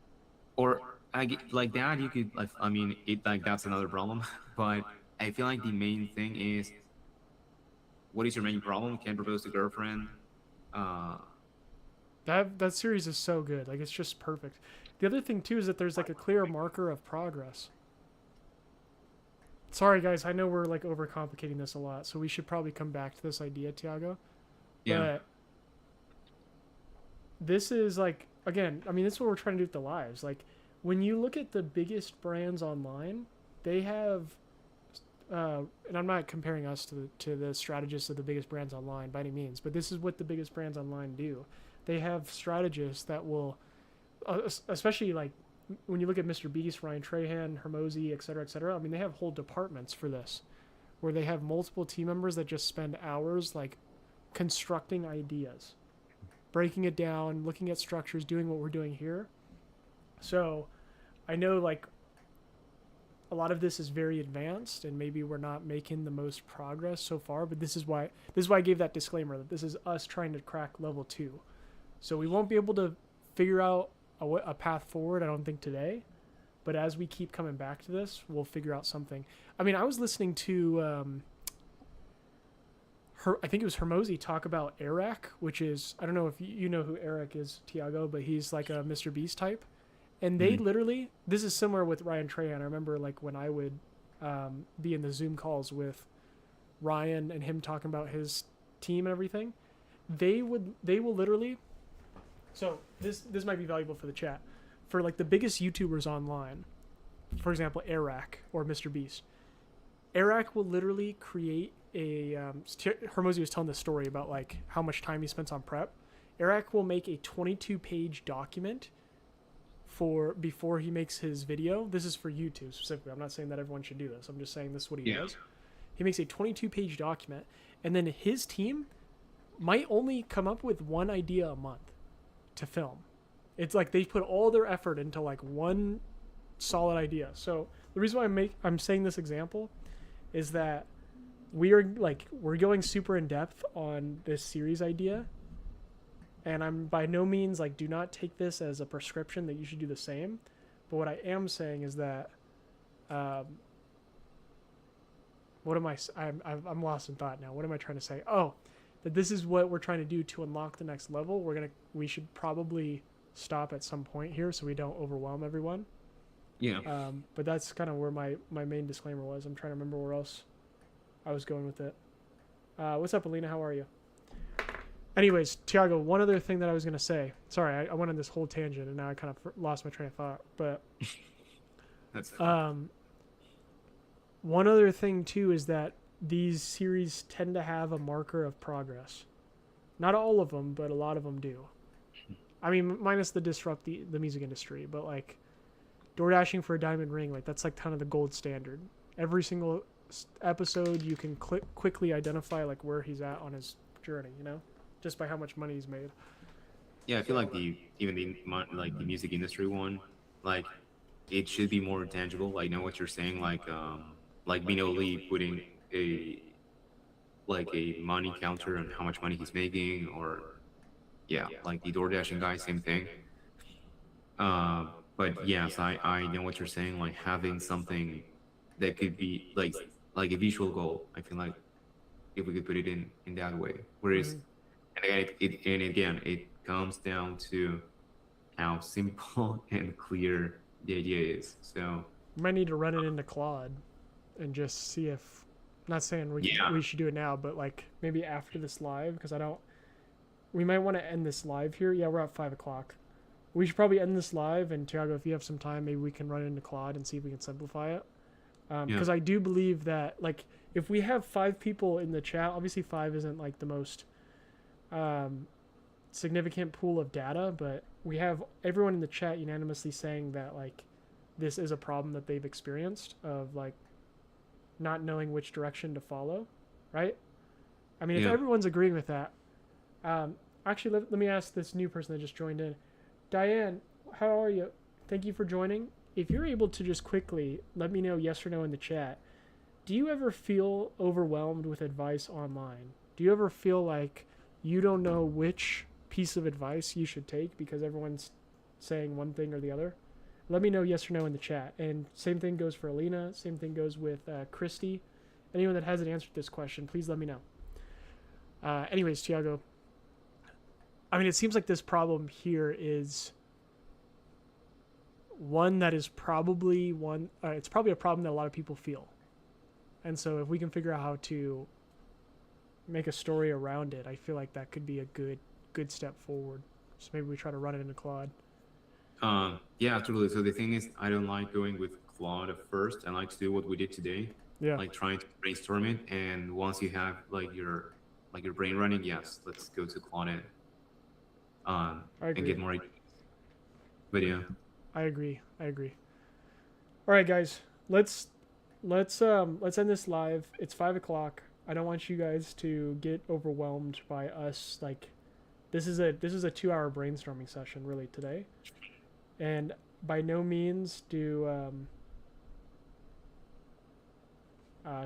Or like that, you could, like, I mean, it, like, that's another problem. But I feel like the main thing is, what is your main problem? Can't propose to girlfriend. That series is so good. Like, it's just perfect. The other thing too is that there's like a clear marker of progress. Sorry guys, I know we're like overcomplicating this a lot, so we should probably come back to this idea, Tiago. Yeah. But this is like, again, I mean, this is what we're trying to do with the lives. Like, when you look at the biggest brands online, they have, and I'm not comparing us to the strategists of the biggest brands online by any means, but this is what the biggest brands online do. They have strategists that will, especially like when you look at Mr. Beast, Ryan Trahan, Hermosi, et cetera, I mean, they have whole departments for this, where they have multiple team members that just spend hours like constructing ideas, breaking it down, looking at structures, doing what we're doing here. So I know like a lot of this is very advanced and maybe we're not making the most progress so far, but this is why I gave that disclaimer that this is us trying to crack level 2. So we won't be able to figure out a path forward, I don't think, today, but as we keep coming back to this, we'll figure out something. I mean, I was listening to I think it was Hermosi talk about Eric, which is, I don't know if you know who Eric is, Tiago, but he's like a Mr. Beast type. And they literally, this is similar with Ryan Trahan. I remember like when I would be in the Zoom calls with Ryan and him talking about his team and everything. They will literally, so this might be valuable for the chat. For like the biggest YouTubers online, for example, Eric or Mr. Beast, Eric will literally create a Hermosi was telling the story about like how much time he spends on prep. Eric will make a 22-page document for before he makes his video. This is for YouTube specifically. I'm not saying that everyone should do this. I'm just saying this is what he does. He makes a 22-page document, and then his team might only come up with one idea a month to film. It's like they put all their effort into like one solid idea. So the reason why I'm saying this example is that we're going super in depth on this series idea, and I'm by no means like, do not take this as a prescription that you should do the same. But what I am saying is that what am I'm lost in thought now. What am I trying to say? Oh, that this is what we're trying to do to unlock the next level. We should probably stop at some point here so we don't overwhelm everyone. Yeah. But that's kind of where my main disclaimer was. I'm trying to remember where else I was going with it. What's up, Alina? How are you? Anyways, Tiago, one other thing that I was going to say. Sorry, I went on this whole tangent and now I kind of lost my train of thought. But That's one other thing too is that these series tend to have a marker of progress. Not all of them, but a lot of them do. I mean, minus the disrupt the music industry, but like door dashing for a diamond ring, like that's like kind of the gold standard. Every single episode you can quickly identify like where he's at on his journey, you know, just by how much money he's made. Yeah, I feel like the music industry one, like it should be more tangible. Like, know what you're saying, like Bino Lee putting a money counter on how much money he's making, or like the door dashing guy, same thing. But yes, I know what you're saying. Like having something that could be like a visual goal. I feel like if we could put it in that way. Whereas, and again, it comes down to how simple and clear the idea is. So we might need to run it into Claude and just see if. I'm not saying we should do it now, but like maybe after this live, because we might want to end this live here. Yeah, we're at 5 o'clock. We should probably end this live, and Tiago, if you have some time, maybe we can run into Claude and see if we can simplify it. Because I do believe that, like, if we have 5 people in the chat, obviously 5 isn't like the most significant pool of data, but we have everyone in the chat unanimously saying that like this is a problem that they've experienced of like not knowing which direction to follow, right? I mean, if everyone's agreeing with that, actually, let me ask this new person that just joined in. Diane, how are you? Thank you for joining. If you're able to just quickly let me know yes or no in the chat, do you ever feel overwhelmed with advice online? Do you ever feel like you don't know which piece of advice you should take because everyone's saying one thing or the other? Let me know yes or no in the chat. And same thing goes for Alina. Same thing goes with Christy. Anyone that hasn't answered this question, please let me know. Anyways, Tiago, I mean, it seems like this problem here is one that is probably it's probably a problem that a lot of people feel. And so if we can figure out how to make a story around it, I feel like that could be a good step forward. So maybe we try to run it into Claude. Yeah, absolutely. So the thing is, I don't like going with Claude at first. I like to do what we did today. Yeah. Like trying to brainstorm it, and once you have like your brain running, yes, let's go to Claude and get more ideas. But yeah. I agree. All right, guys, let's end this live. It's 5 o'clock. I don't want you guys to get overwhelmed by us. Like, this is a 2-hour brainstorming session really today, and by no means do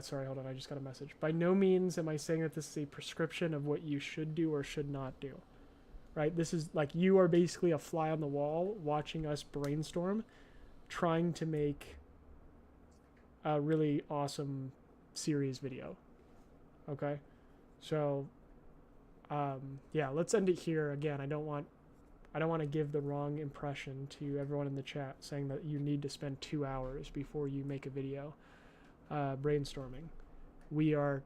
sorry, hold on. I just got a message. By no means am I saying that this is a prescription of what you should do or should not do. Right? This is like you are basically a fly on the wall watching us brainstorm, trying to make a really awesome series video. Okay? So, yeah, let's end it here. Again, I don't want to give the wrong impression to everyone in the chat saying that you need to spend 2 hours before you make a video brainstorming. We are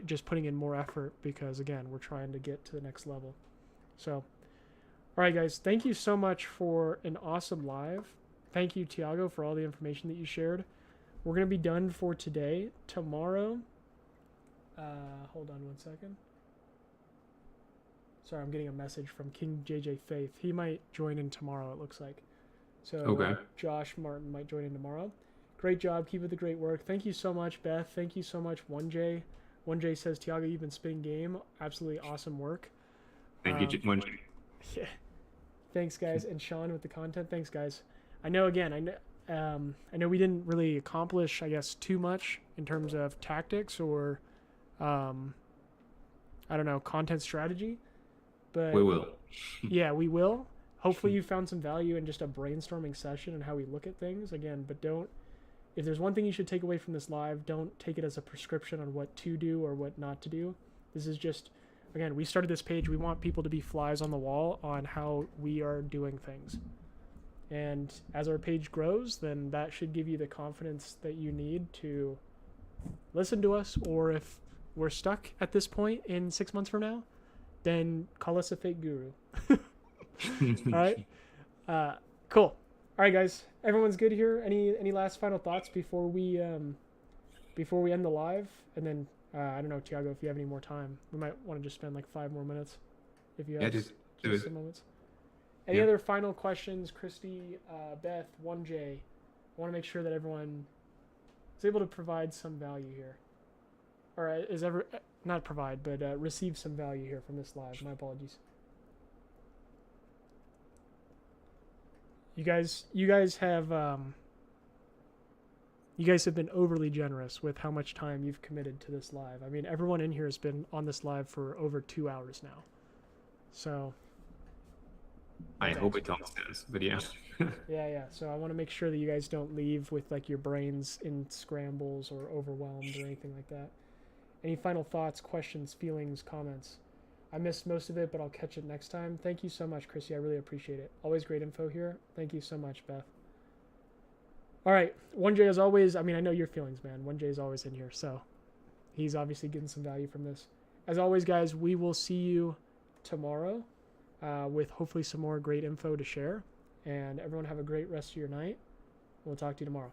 just putting in more effort because, again, we're trying to get to the next level. So, all right, guys, thank you so much for an awesome live. Thank you, Tiago, for all the information that you shared. We're going to be done for today. Tomorrow, hold on one second. Sorry, I'm getting a message from King JJ Faith. He might join in tomorrow, it looks like. So Okay. Josh Martin might join in tomorrow. Great job. Keep up the great work. Thank you so much, Beth. Thank you so much, 1J. 1J says, Tiago, you've been spitting game. Absolutely awesome work. Thank you, Munch. Yeah. Thanks, guys. And Sean with the content. Thanks, guys. I know we didn't really accomplish, I guess, too much in terms of tactics or, I don't know, content strategy. But We will. yeah, we will. Hopefully you found some value in just a brainstorming session and how we look at things. Again, but if there's one thing you should take away from this live, don't take it as a prescription on what to do or what not to do. This is just, again, we started this page. We want people to be flies on the wall on how we are doing things. And as our page grows, then that should give you the confidence that you need to listen to us. Or if we're stuck at this point in 6 months from now, then call us a fake guru. All right. Cool. All right, guys. Everyone's good here. Any last final thoughts before we end the live? And then I don't know, Tiago, if you have any more time, we might want to just spend like 5 more minutes. If you have just do it. some moments. Any other final questions, Christy, Beth, 1J? I want to make sure that everyone is able to provide some value here, or not provide, but receive some value here from this live. My apologies. You guys have been overly generous with how much time you've committed to this live. I mean, everyone in here has been on this live for over 2 hours now. So I hope it comes to us, but yeah. yeah. So I want to make sure that you guys don't leave with like your brains in scrambles or overwhelmed or anything like that. Any final thoughts, questions, feelings, comments? I missed most of it, but I'll catch it next time. Thank you so much, Chrissy. I really appreciate it. Always great info here. Thank you so much, Beth. All right. 1J, as always, I mean, I know your feelings, man. 1J is always in here, so he's obviously getting some value from this. As always, guys, we will see you tomorrow with hopefully some more great info to share. And everyone have a great rest of your night. We'll talk to you tomorrow.